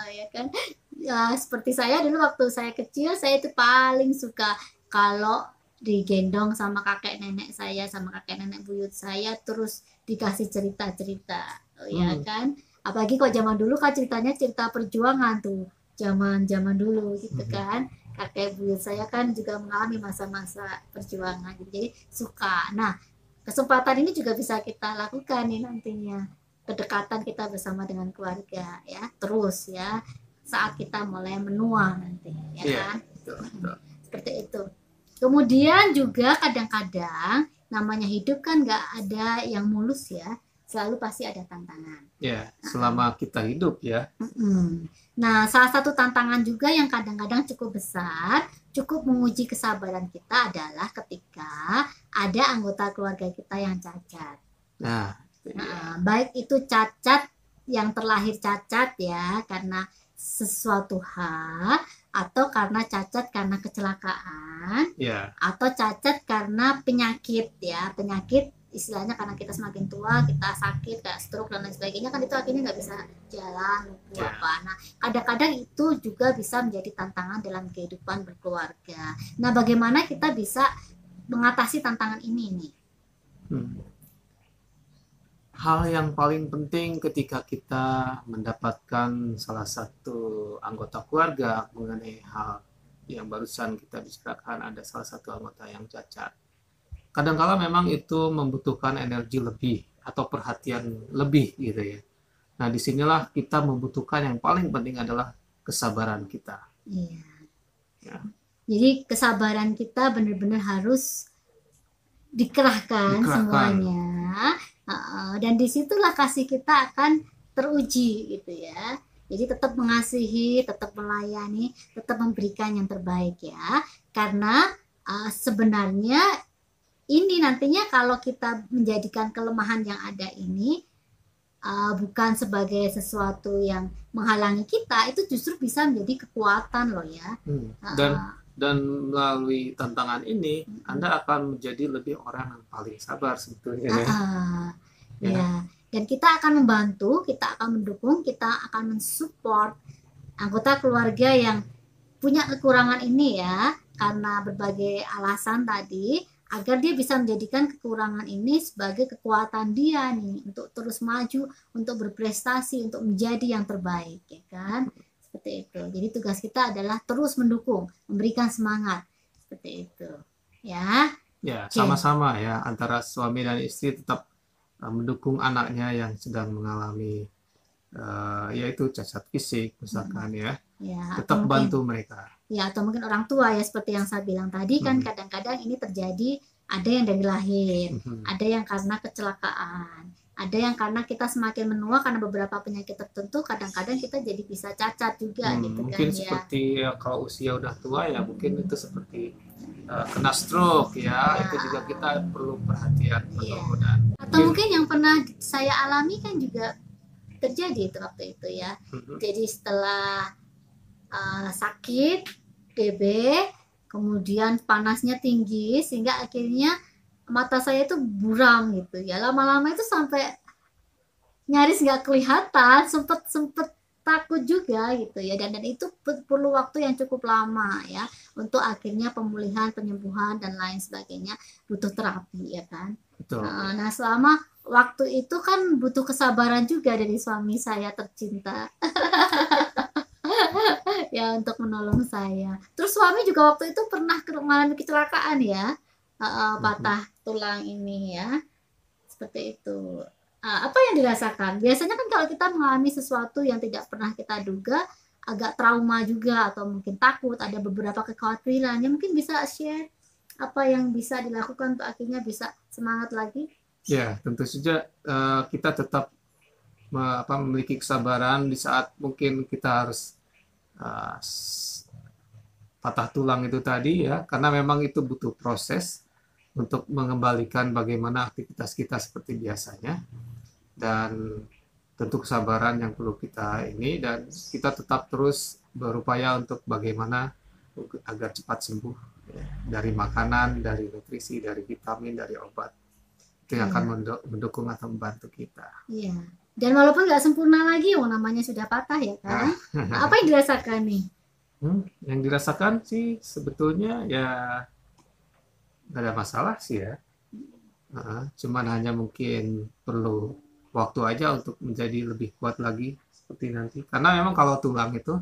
Ya kan. Ya, seperti saya dulu waktu saya kecil, saya itu paling suka kalau digendong sama kakek nenek saya, sama kakek nenek buyut saya, terus dikasih cerita-cerita. Oh, ya Hmm, kan. Apalagi kalau zaman dulu kan ceritanya cerita perjuangan tuh, zaman-zaman dulu gitu mhm. kan. Kakek buyut saya kan juga mengalami masa-masa perjuangan, jadi suka. Nah, kesempatan ini juga bisa kita lakukan nih nantinya, kedekatan kita bersama dengan keluarga ya, terus ya, saat kita mulai menua nanti ya Iya, kan. betul, betul. Seperti itu. Kemudian juga kadang-kadang namanya hidup kan nggak ada yang mulus ya, selalu pasti ada tantangan. Ya, selama kita hidup ya. Mm-mm. Nah, salah satu tantangan juga yang kadang-kadang cukup besar, cukup menguji kesabaran kita adalah ketika ada anggota keluarga kita yang cacat. Nah, itu dia. Nah, baik itu cacat yang terlahir cacat ya karena sesuatu hal, atau karena cacat karena kecelakaan, Ya, atau cacat karena penyakit ya, penyakit istilahnya karena kita semakin tua, kita sakit kayak stroke dan lain sebagainya, kan itu akhirnya nggak bisa jalan lumpuh ya. apa. Nah, kadang-kadang itu juga bisa menjadi tantangan dalam kehidupan berkeluarga. Nah, bagaimana kita bisa mengatasi tantangan ini nih? Hmm. Hal yang paling penting ketika kita mendapatkan salah satu anggota keluarga mengenai hal yang barusan kita bicarakan, ada salah satu anggota yang cacat. Kadangkala memang itu membutuhkan energi lebih atau perhatian lebih gitu ya. Nah, disinilah kita membutuhkan yang paling penting adalah kesabaran kita. Iya. Ya, Jadi kesabaran kita benar-benar harus dikerahkan dikerahkan. semuanya. Dan disitulah kasih kita akan teruji gitu ya. Jadi tetap mengasihi, tetap melayani, tetap memberikan yang terbaik ya. Karena sebenarnya ini nantinya kalau kita menjadikan kelemahan yang ada ini bukan sebagai sesuatu yang menghalangi kita, itu justru bisa menjadi kekuatan loh ya. Dan Uh, melalui tantangan ini Anda akan menjadi lebih orang yang paling sabar sebetulnya ya. Ya. Ya, dan kita akan membantu, kita akan mendukung, kita akan mensupport anggota keluarga yang punya kekurangan ini ya, karena berbagai alasan tadi, agar dia bisa menjadikan kekurangan ini sebagai kekuatan dia nih untuk terus maju, untuk berprestasi, untuk menjadi yang terbaik, ya kan? Seperti itu. Jadi tugas kita adalah terus mendukung, memberikan semangat, seperti itu. Ya, Ya, oke. sama-sama ya antara suami dan istri tetap mendukung anaknya yang sedang mengalami yaitu cacat fisik misalkan ya. Ya, atau Tetap mungkin bantu mereka. ya, atau mungkin orang tua ya, seperti yang saya bilang tadi kan, Mhm, kadang-kadang ini terjadi, ada yang dari lahir, mhm. ada yang karena kecelakaan, ada yang karena kita semakin menua karena beberapa penyakit tertentu, kadang-kadang kita jadi bisa cacat juga gitu kan Mungkin ya. seperti ya, kalau usia udah tua ya mungkin itu seperti kena stroke ya, itu juga Ya, kita perlu perhatian ya. penuh dan Atau mungkin mungkin yang pernah saya alami kan juga terjadi itu waktu itu ya. mhm, Jadi setelah sakit TB, kemudian panasnya tinggi sehingga akhirnya mata saya itu buram gitu ya. Lama-lama itu sampai nyaris nggak kelihatan, sempet sempet takut juga gitu ya. Dan itu perlu waktu yang cukup lama ya untuk akhirnya pemulihan, penyembuhan dan lain sebagainya, butuh terapi ya kan. betul ya. Nah, selama waktu itu kan butuh kesabaran juga dari suami saya tercinta ya untuk menolong saya. Terus suami juga waktu itu pernah mengalami kecelakaan ya, Mhm. patah tulang ini ya, seperti itu. Apa yang dirasakan? Biasanya kan kalau kita mengalami sesuatu yang tidak pernah kita duga, agak trauma juga atau mungkin takut, ada beberapa kekhawatiran. Ya mungkin bisa share apa yang bisa dilakukan untuk akhirnya bisa semangat lagi. Ya, tentu saja kita tetap memiliki kesabaran di saat mungkin kita harus uh, patah tulang itu tadi ya, karena memang itu butuh proses untuk mengembalikan bagaimana aktivitas kita seperti biasanya dan tentu kesabaran yang perlu kita ini dan kita tetap terus berupaya untuk bagaimana agar cepat sembuh ya, dari makanan, dari nutrisi, dari vitamin, dari obat. itu yang Iya. akan mendukung atau membantu kita. Iya. Dan walaupun nggak sempurna lagi, oh namanya sudah patah ya kan. Apa yang dirasakan nih? Yang dirasakan sih sebetulnya ya nggak ada masalah sih ya. Cuman hanya mungkin perlu waktu aja untuk menjadi lebih kuat lagi seperti nanti. Karena memang kalau tulang itu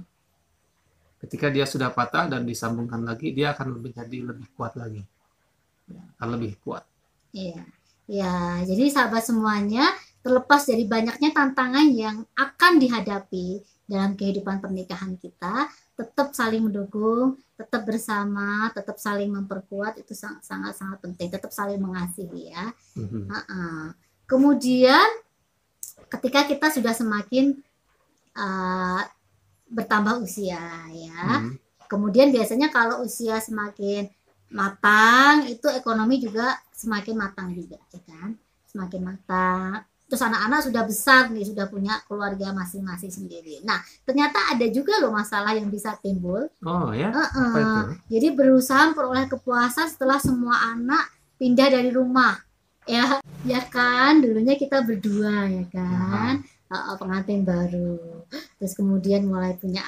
ketika dia sudah patah dan disambungkan lagi, dia akan menjadi lebih kuat lagi. Ya, akan lebih kuat. Iya. Ya, jadi sahabat semuanya, terlepas dari banyaknya tantangan yang akan dihadapi dalam kehidupan pernikahan kita, tetap saling mendukung, tetap bersama, tetap saling memperkuat, itu sangat-sangat penting, tetap saling mengasihi ya. Kemudian ketika kita sudah semakin bertambah usia ya, kemudian biasanya kalau usia semakin matang, itu ekonomi juga semakin matang juga, ya kan? Semakin matang. Terus anak-anak sudah besar nih, sudah punya keluarga masing-masing sendiri. Nah, ternyata ada juga loh masalah yang bisa timbul. Oh ya, apa itu? Jadi berusaha memperoleh kepuasan setelah semua anak pindah dari rumah. Ya kan, dulunya kita berdua ya kan, pengantin baru. Terus kemudian mulai punya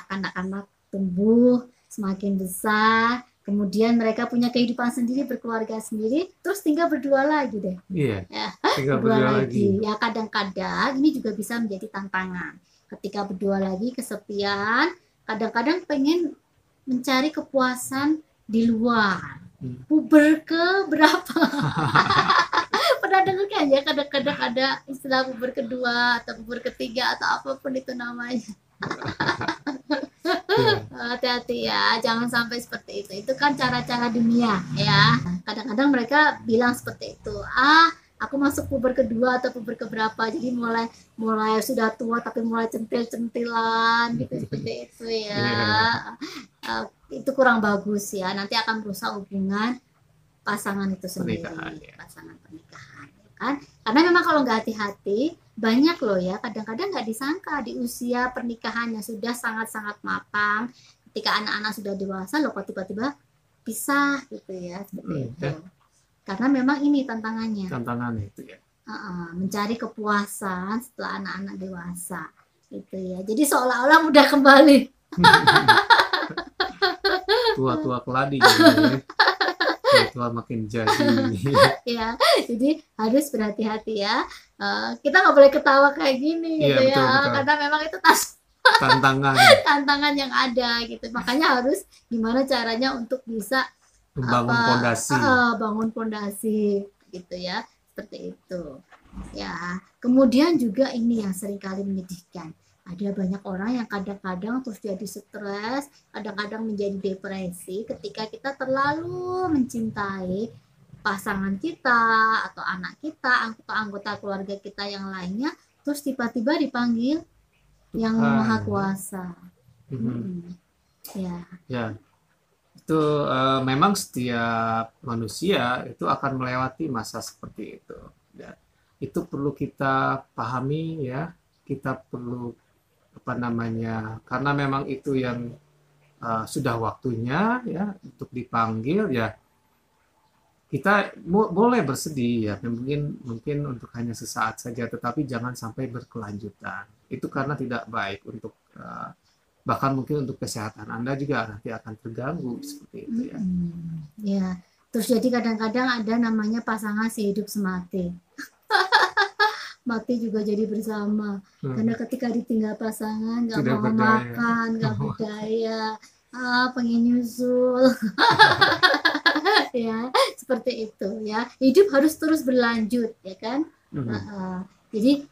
anak-anak tumbuh semakin besar. Kemudian mereka punya kehidupan sendiri, berkeluarga sendiri, terus tinggal berdua lagi deh. Iya, ya, tinggal berdua lagi. Ya kadang-kadang ini juga bisa menjadi tantangan. Ketika berdua lagi kesepian, kadang-kadang pengen mencari kepuasan di luar. Puber ke berapa? Pernah dengar kan ya, kadang-kadang ada istilah puber kedua atau puber ketiga atau apapun itu namanya. Hati-hati ya, jangan sampai seperti itu. Itu kan cara-cara dunia ya. Kadang-kadang mereka bilang seperti itu. Aku masuk puber kedua atau puber keberapa, jadi mulai sudah tua tapi mulai centil-centilan gitu seperti itu ya. Itu kurang bagus ya. Nanti akan merusak hubungan pasangan itu sendiri, pasangan pernikahan ya kan. Karena memang kalau nggak hati-hati, banyak loh ya, kadang-kadang nggak disangka di usia pernikahan yang sudah sangat-sangat matang, ketika anak-anak sudah dewasa loh kok tiba-tiba pisah gitu ya, seperti itu. Karena memang ini tantangannya itu ya, mencari kepuasan setelah anak-anak dewasa gitu ya. Jadi seolah-olah mudah kembali tua-tua keladi gitu, tua makin jadi. Ya, jadi harus berhati-hati ya. Kita nggak boleh ketawa kayak gini gitu ya, betul. Karena memang itu tantangan yang ada gitu. Makanya harus gimana caranya untuk bisa bangun pondasi gitu ya, seperti itu ya. Kemudian juga ini yang seringkali menyedihkan, ada banyak orang yang kadang-kadang terus jadi stres, kadang-kadang menjadi depresi ketika kita terlalu mencintai pasangan kita atau anak kita atau anggota keluarga kita yang lainnya, terus tiba-tiba dipanggil yang Maha Kuasa. Ya, itu memang setiap manusia itu akan melewati masa seperti itu ya. Itu perlu kita pahami ya, kita perlu karena memang itu yang sudah waktunya ya untuk dipanggil ya. Kita boleh bersedih ya, mungkin untuk hanya sesaat saja, tetapi jangan sampai berkelanjutan. Itu karena tidak baik untuk bahkan mungkin untuk kesehatan Anda juga nanti akan terganggu seperti itu ya. Ya, terus jadi kadang-kadang ada namanya pasangan sehidup semati. Mati juga jadi bersama. Karena ketika ditinggal pasangan nggak mau makan, nggak berdaya, pengen nyusul. Ya, seperti itu ya. Hidup harus terus berlanjut ya kan. Jadi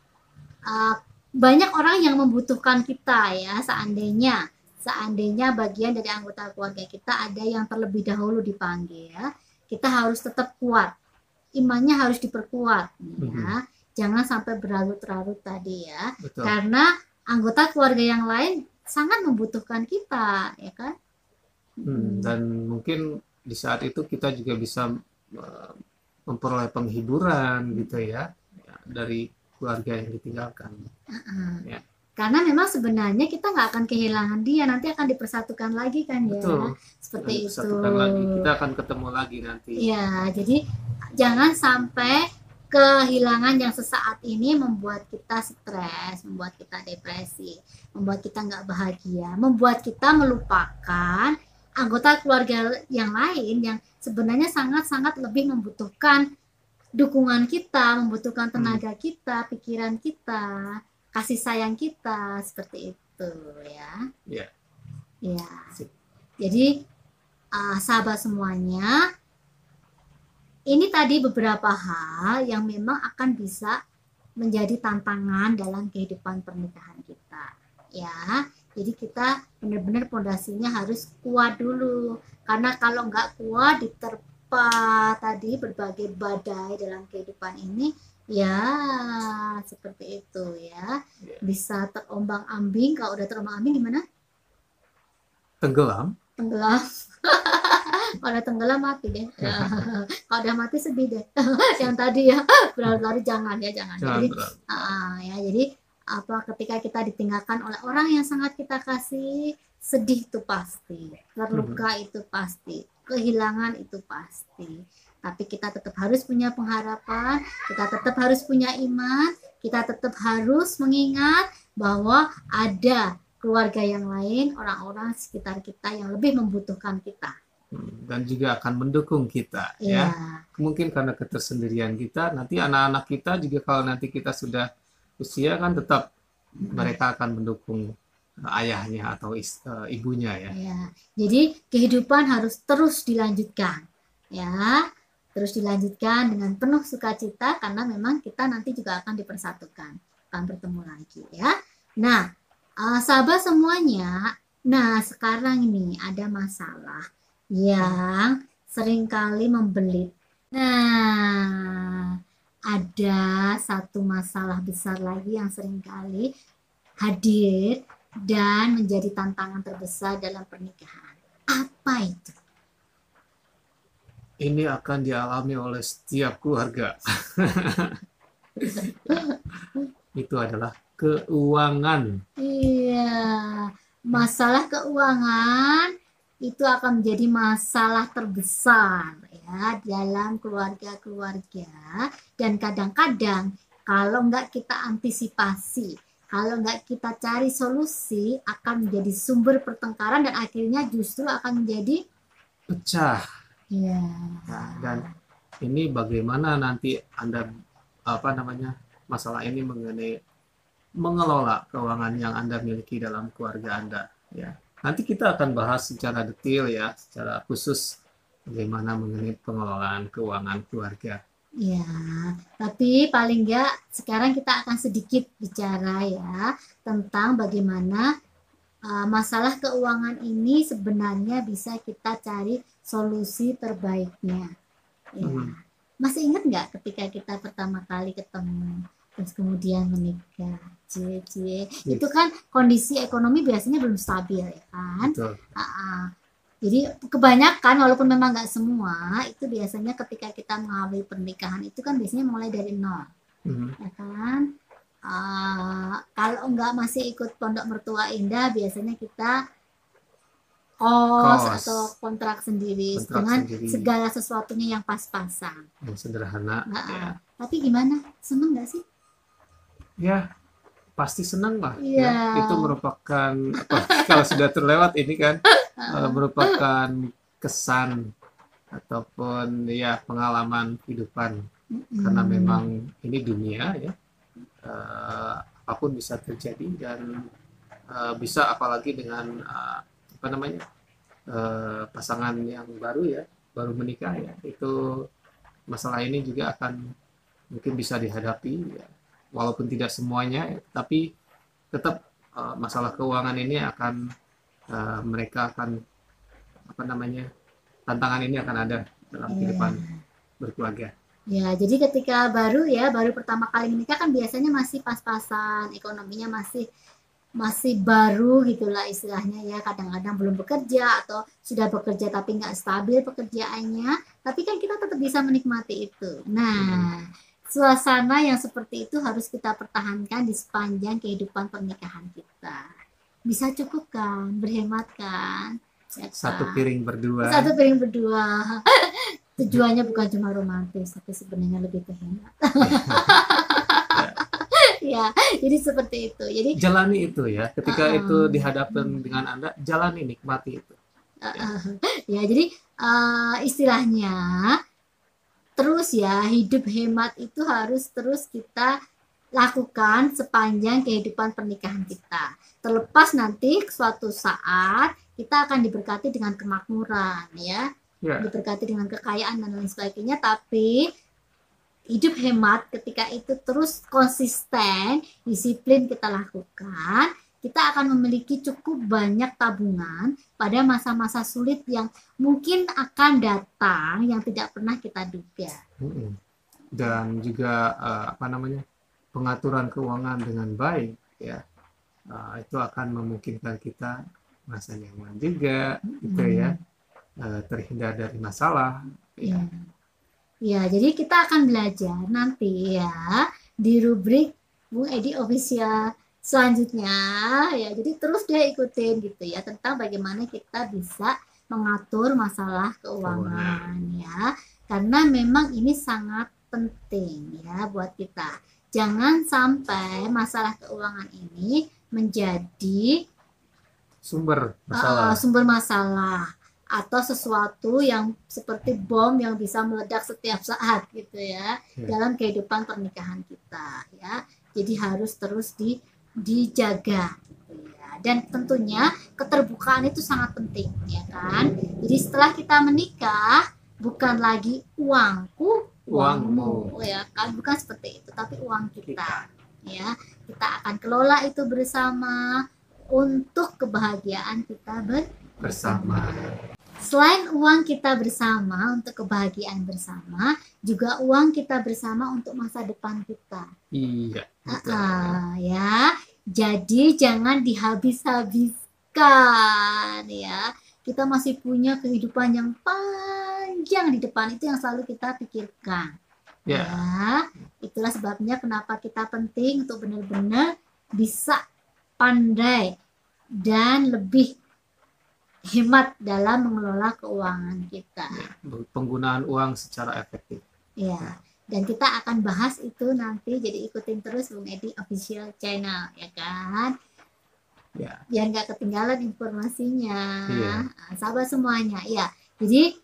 banyak orang yang membutuhkan kita ya. Seandainya bagian dari anggota keluarga kita ada yang terlebih dahulu dipanggil, kita harus tetap kuat, imannya harus diperkuat ya. Jangan sampai berlarut-larut tadi ya. Betul. Karena anggota keluarga yang lain sangat membutuhkan kita ya kan. Dan mungkin di saat itu kita juga bisa memperoleh penghiburan gitu ya, dari keluarga yang ditinggalkan. Ya. Karena memang sebenarnya kita nggak akan kehilangan dia, nanti akan dipersatukan lagi kan ya. Betul. Seperti itu. Lagi. Kita akan ketemu lagi nanti. Ya, jadi Jangan sampai kehilangan yang sesaat ini membuat kita stres, membuat kita depresi, membuat kita nggak bahagia, membuat kita melupakan anggota keluarga yang lain yang sebenarnya sangat-sangat lebih membutuhkan dukungan kita, membutuhkan tenaga kita, pikiran kita, kasih sayang kita, seperti itu ya. Ya. Ya. Jadi sahabat semuanya, ini tadi beberapa hal yang memang akan bisa menjadi tantangan dalam kehidupan pernikahan kita ya. Jadi kita benar-benar pondasinya harus kuat dulu, karena kalau nggak kuat diterpa tadi berbagai badai dalam kehidupan ini ya, seperti itu ya, bisa terombang-ambing. Kalau udah terombang-ambing gimana? Tenggelam. Kalau udah tenggelam mati deh. Kalau udah mati sedih deh. Yang tadi ya, berlari-lari jangan. Jadi jadi ketika kita ditinggalkan oleh orang yang sangat kita kasih, sedih itu pasti, terluka itu pasti, kehilangan itu pasti. Tapi kita tetap harus punya pengharapan, kita tetap harus punya iman, kita tetap harus mengingat bahwa ada keluarga yang lain, orang-orang sekitar kita yang lebih membutuhkan kita. Dan juga akan mendukung kita ya. Mungkin karena ketersendirian kita, nanti anak-anak kita juga kalau nanti kita sudah usia kan tetap mereka akan mendukung ayahnya atau ibunya ya. Jadi kehidupan harus terus dilanjutkan ya, terus dilanjutkan dengan penuh sukacita, karena memang kita nanti juga akan dipersatukan, akan bertemu lagi ya. Nah, sahabat semuanya, nah sekarang ini ada masalah yang seringkali membelit. Nah, ada satu masalah besar lagi yang seringkali hadir dan menjadi tantangan terbesar dalam pernikahan. Apa itu? Ini akan dialami oleh setiap keluarga. Itu adalah keuangan. Iya, masalah keuangan itu akan menjadi masalah terbesar ya dalam keluarga-keluarga, dan kadang-kadang kalau nggak kita antisipasi, kalau nggak kita cari solusi, akan menjadi sumber pertengkaran dan akhirnya justru akan menjadi pecah. Ya. Nah, dan ini bagaimana nanti Anda masalah ini mengenai mengelola keuangan yang Anda miliki dalam keluarga Anda ya. Nanti kita akan bahas secara detail ya, secara khusus bagaimana mengenai pengelolaan keuangan keluarga. Ya, tapi paling nggak sekarang kita akan sedikit bicara ya tentang bagaimana masalah keuangan ini sebenarnya bisa kita cari solusi terbaiknya. Ya. Masih ingat nggak ketika kita pertama kali ketemu, terus kemudian menikah, itu kan kondisi ekonomi biasanya belum stabil ya kan. Jadi kebanyakan, walaupun memang nggak semua, itu biasanya ketika kita mengawali pernikahan itu kan biasanya mulai dari nol, ya kan. Kalau nggak masih ikut pondok mertua indah, biasanya kita kos atau kontrak sendiri dengan segala sesuatunya yang pas-pasan, yang sederhana. Ya. Tapi gimana, seneng nggak sih? Ya, pasti senang lah. Ya. Itu merupakan kalau sudah terlewat ini kan merupakan kesan ataupun ya pengalaman kehidupan, karena memang ini dunia ya. Apapun bisa terjadi, dan bisa apalagi dengan pasangan yang baru menikah ya, itu masalah ini juga akan mungkin bisa dihadapi ya, walaupun tidak semuanya ya, tapi tetap masalah keuangan ini akan mereka akan tantangan ini akan ada dalam kehidupan berkeluarga. Ya, jadi ketika baru pertama kali menikah kan biasanya masih pas-pasan, ekonominya masih baru gitulah istilahnya ya. Kadang-kadang belum bekerja atau sudah bekerja tapi nggak stabil pekerjaannya, tapi kan kita tetap bisa menikmati itu. Nah, suasana yang seperti itu harus kita pertahankan di sepanjang kehidupan pernikahan kita. Bisa cukup kan, berhemat kan? Satu piring berdua. Tujuannya bukan cuma romantis, tapi sebenarnya lebih ke hemat. Ya, jadi seperti itu. Jadi Jalani itu ya, ketika itu uh, dihadapkan dengan Anda, jalani, nikmati itu. Ya, ya jadi istilahnya terus ya, hidup hemat itu harus terus kita lakukan sepanjang kehidupan pernikahan kita. Terlepas nanti suatu saat kita akan diberkati dengan kemakmuran ya, ya, diberkati dengan kekayaan dan lain sebagainya, tapi hidup hemat ketika itu terus konsisten, disiplin kita lakukan, kita akan memiliki cukup banyak tabungan pada masa-masa sulit yang mungkin akan datang yang tidak pernah kita duga. dan juga apa namanya, pengaturan keuangan dengan baik ya, itu akan memungkinkan kita merasa nyaman juga, gitu ya, terhindar dari masalah. Ya. Ya, jadi kita akan belajar nanti ya di rubrik Bung Edi Official selanjutnya ya. Jadi terus dia ikutin gitu ya tentang bagaimana kita bisa mengatur masalah keuangan ya. Karena memang ini sangat penting ya buat kita. Jangan sampai masalah keuangan ini menjadi Sumber masalah atau sesuatu yang seperti bom yang bisa meledak setiap saat gitu ya dalam kehidupan pernikahan kita ya. Jadi harus terus dijaga gitu ya. Dan tentunya keterbukaan itu sangat penting ya kan. Jadi setelah kita menikah bukan lagi uangku uangmu ya kan, bukan seperti itu, tapi uang kita ya. Kita akan kelola itu bersama untuk kebahagiaan kita bersama. Selain uang kita bersama untuk kebahagiaan bersama, juga uang kita bersama untuk masa depan kita. Iya. Ya, jadi jangan dihabis-habiskan ya. Kita masih punya kehidupan yang panjang di depan, itu yang selalu kita pikirkan. Ya, itulah sebabnya kenapa kita penting untuk benar-benar bisa pandai dan lebih hemat dalam mengelola keuangan kita. Penggunaan uang secara efektif. Ya, dan kita akan bahas itu nanti, jadi ikutin terus Bung Edi Official Channel ya kan. Ya. Biar nggak ketinggalan informasinya. Sahabat semuanya. Ya, jadi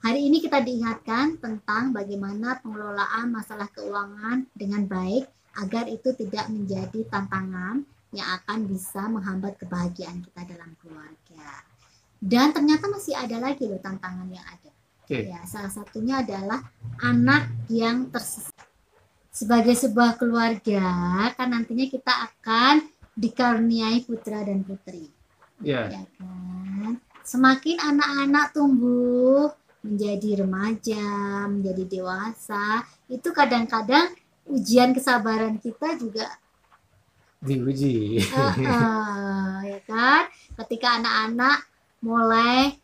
hari ini kita diingatkan tentang bagaimana pengelolaan masalah keuangan dengan baik agar itu tidak menjadi tantangan yang akan bisa menghambat kebahagiaan kita dalam keluarga. Dan ternyata masih ada lagi loh tantangan yang ada. Ya, salah satunya adalah anak yang tersesat. Sebagai sebuah keluarga kan nantinya kita akan dikaruniai putra dan putri. Ya kan? Semakin anak-anak tumbuh menjadi remaja, menjadi dewasa, itu kadang-kadang ujian kesabaran kita juga diuji. Ya kan? Ketika anak-anak mulai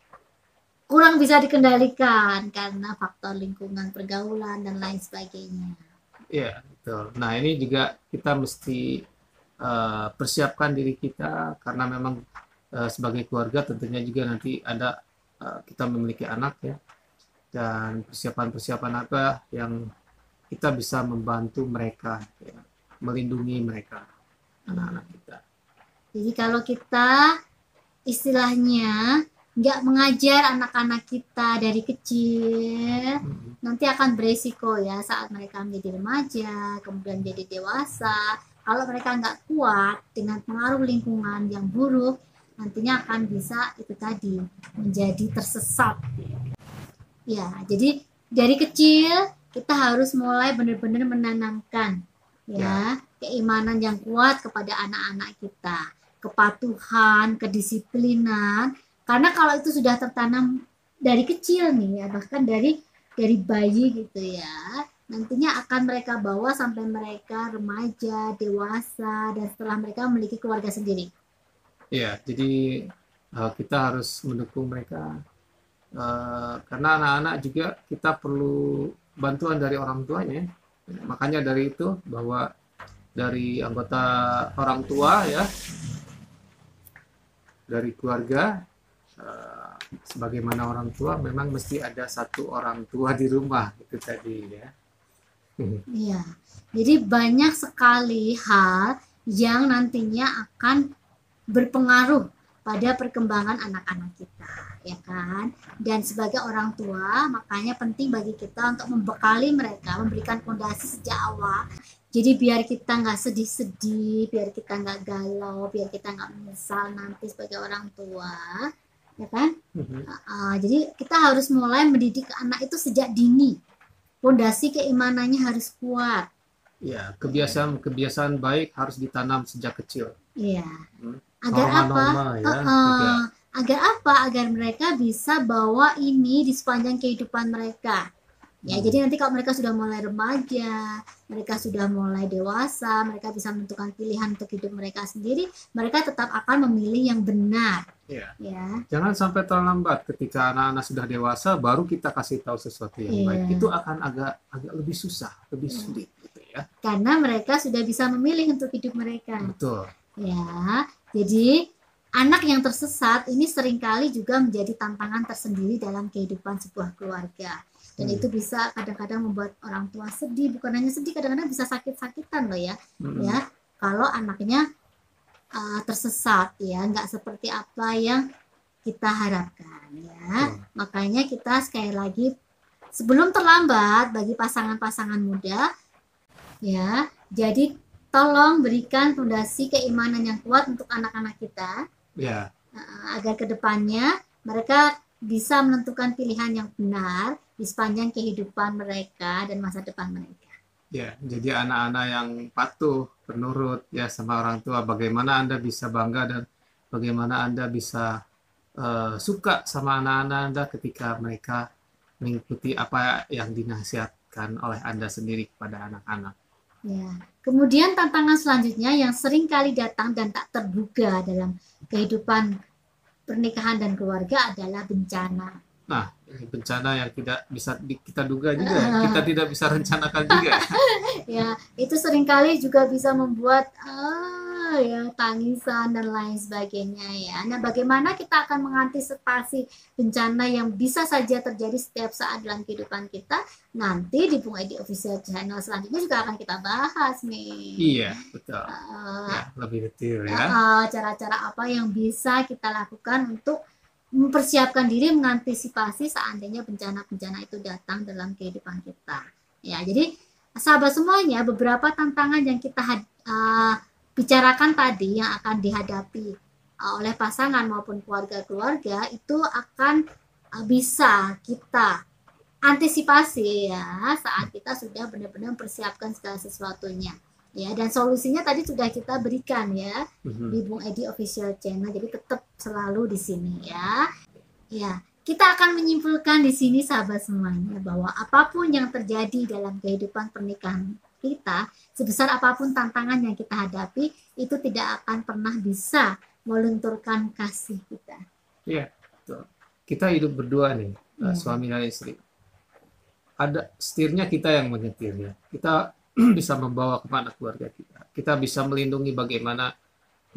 kurang bisa dikendalikan karena faktor lingkungan, pergaulan dan lain sebagainya. Iya, betul. Nah, ini juga kita mesti persiapkan diri kita, karena memang sebagai keluarga tentunya juga nanti ada kita memiliki anak ya, dan persiapan-persiapan apa yang kita bisa membantu mereka ya, melindungi mereka, anak-anak kita. Jadi kalau kita istilahnya nggak mengajar anak-anak kita dari kecil, nanti akan beresiko ya saat mereka menjadi remaja, kemudian jadi dewasa. Kalau mereka nggak kuat dengan pengaruh lingkungan yang buruk, nantinya akan bisa itu tadi menjadi tersesat. Ya, jadi dari kecil kita harus mulai benar-benar menanamkan ya keimanan yang kuat kepada anak-anak kita, kepatuhan, kedisiplinan. Karena kalau itu sudah tertanam dari kecil nih ya, bahkan dari bayi gitu ya, nantinya akan mereka bawa sampai mereka remaja, dewasa, dan setelah mereka memiliki keluarga sendiri. Ya, jadi kita harus mendukung mereka, karena anak-anak juga kita perlu bantuan dari orang tuanya. Makanya dari itu, bahwa dari anggota orang tua ya, dari keluarga, sebagaimana orang tua memang mesti ada satu orang tua di rumah itu tadi ya. Iya, jadi banyak sekali hal yang nantinya akan berpengaruh pada perkembangan anak-anak kita, ya kan? Dan sebagai orang tua, makanya penting bagi kita untuk membekali mereka, memberikan fondasi sejak awal. Jadi biar kita nggak sedih-sedih, biar kita nggak galau, biar kita nggak menyesal nanti sebagai orang tua, ya kan? Jadi kita harus mulai mendidik anak itu sejak dini. Fondasi keimanannya harus kuat. Ya, kebiasaan baik harus ditanam sejak kecil. Iya. Agar apa? Ya, agar apa? Agar mereka bisa bawa ini di sepanjang kehidupan mereka. Ya, jadi nanti kalau mereka sudah mulai remaja, mereka sudah mulai dewasa, mereka bisa menentukan pilihan untuk hidup mereka sendiri, mereka tetap akan memilih yang benar. Ya. Ya. Jangan sampai terlambat ketika anak-anak sudah dewasa baru kita kasih tahu sesuatu yang baik. Itu akan agak lebih susah, lebih sulit gitu ya. Karena mereka sudah bisa memilih untuk hidup mereka. Betul. Ya, jadi anak yang tersesat ini seringkali juga menjadi tantangan tersendiri dalam kehidupan sebuah keluarga. Dan itu bisa kadang-kadang membuat orang tua sedih, bukan hanya sedih, kadang-kadang bisa sakit-sakitan loh ya. Ya, kalau anaknya tersesat ya, nggak seperti apa yang kita harapkan ya. Makanya kita sekali lagi sebelum terlambat bagi pasangan-pasangan muda ya, jadi tolong berikan fondasi keimanan yang kuat untuk anak-anak kita ya. Agar kedepannya mereka bisa menentukan pilihan yang benar di sepanjang kehidupan mereka dan masa depan mereka. Ya, jadi anak-anak yang patuh, penurut ya sama orang tua. Bagaimana Anda bisa bangga dan bagaimana Anda bisa suka sama anak-anak Anda ketika mereka mengikuti apa yang dinasihatkan oleh Anda sendiri kepada anak-anak. Ya. Kemudian tantangan selanjutnya yang sering kali datang dan tak terduga dalam kehidupan pernikahan dan keluarga adalah bencana. Nah, bencana yang tidak bisa kita duga juga, kita tidak bisa rencanakan juga. Ya, itu seringkali juga bisa membuat ya tangisan dan lain sebagainya ya. Nah, bagaimana kita akan mengantisipasi bencana yang bisa saja terjadi setiap saat dalam kehidupan kita? Nanti di Bung Edi Official Channel selanjutnya juga akan kita bahas nih. Iya, betul. Ya, lebih detail ya. Cara-cara apa yang bisa kita lakukan untuk mempersiapkan diri mengantisipasi seandainya bencana-bencana itu datang dalam kehidupan kita. Ya, jadi sahabat semuanya, beberapa tantangan yang kita bicarakan tadi yang akan dihadapi oleh pasangan maupun keluarga-keluarga itu akan bisa kita antisipasi ya saat kita sudah benar-benar mempersiapkan segala sesuatunya. Ya, dan solusinya tadi sudah kita berikan ya di Bung Edi Official Channel. Jadi tetap selalu di sini ya. Ya, kita akan menyimpulkan di sini sahabat semuanya bahwa apapun yang terjadi dalam kehidupan pernikahan kita, sebesar apapun tantangan yang kita hadapi, itu tidak akan pernah bisa melunturkan kasih kita. Iya, betul. Kita hidup berdua nih, suami dan istri. Ada setirnya kita yang menyetirnya. Kita bisa membawa kepada keluarga kita. Kita bisa melindungi bagaimana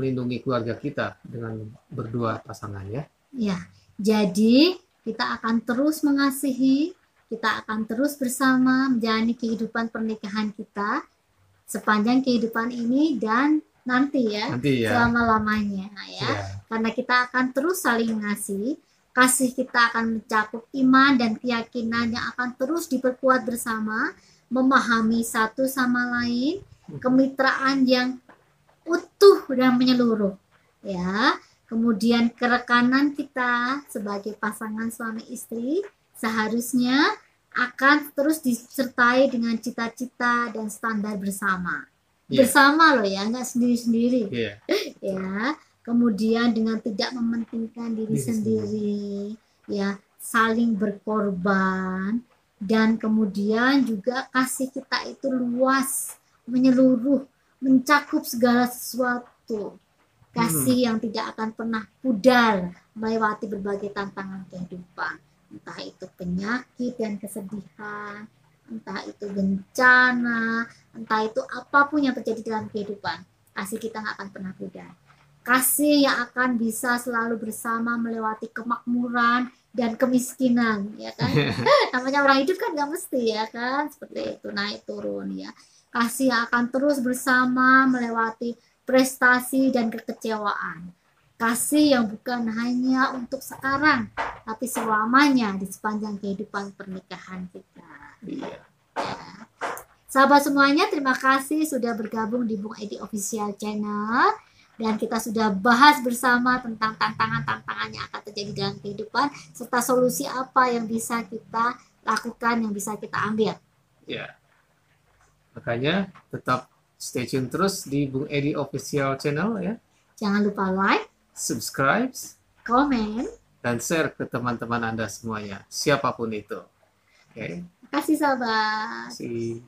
melindungi keluarga kita dengan berdua pasangan ya. Ya, jadi kita akan terus mengasihi, kita akan terus bersama menjalani kehidupan pernikahan kita sepanjang kehidupan ini dan nanti ya. Selama-lamanya ya. Karena kita akan terus saling mengasihi, kasih kita akan mencakup iman dan keyakinan yang akan terus diperkuat bersama, memahami satu sama lain, kemitraan yang utuh dan menyeluruh ya. Kemudian kerekanan kita sebagai pasangan suami istri seharusnya akan terus disertai dengan cita-cita dan standar bersama. Bersama loh ya, nggak sendiri-sendiri. Ya. Kemudian dengan tidak mementingkan diri sendiri, ya, saling berkorban, dan kemudian juga kasih kita itu luas, menyeluruh, mencakup segala sesuatu. Kasih yang tidak akan pernah pudar melewati berbagai tantangan kehidupan. Entah itu penyakit dan kesedihan, entah itu bencana, entah itu apapun yang terjadi dalam kehidupan. Kasih kita nggak akan pernah pudar. kasih yang akan bisa selalu bersama melewati kemakmuran dan kemiskinan, ya kan? Namanya orang hidup kan nggak mesti, ya kan, seperti itu, naik turun, ya. Kasih yang akan terus bersama melewati prestasi dan kekecewaan. Kasih yang bukan hanya untuk sekarang, tapi selamanya di sepanjang kehidupan pernikahan kita. Iya. Ya. Sahabat semuanya, terima kasih sudah bergabung di Bung Edi Official Channel. Dan kita sudah bahas bersama tentang tantangan-tantangan yang akan terjadi dalam kehidupan, serta solusi apa yang bisa kita lakukan, yang bisa kita ambil. Ya. Makanya tetap stay tune terus di Bung Edi Official Channel ya. Jangan lupa like, Subscribe, komen, dan share ke teman-teman Anda semuanya, siapapun itu. Oke. terima kasih sahabat. See.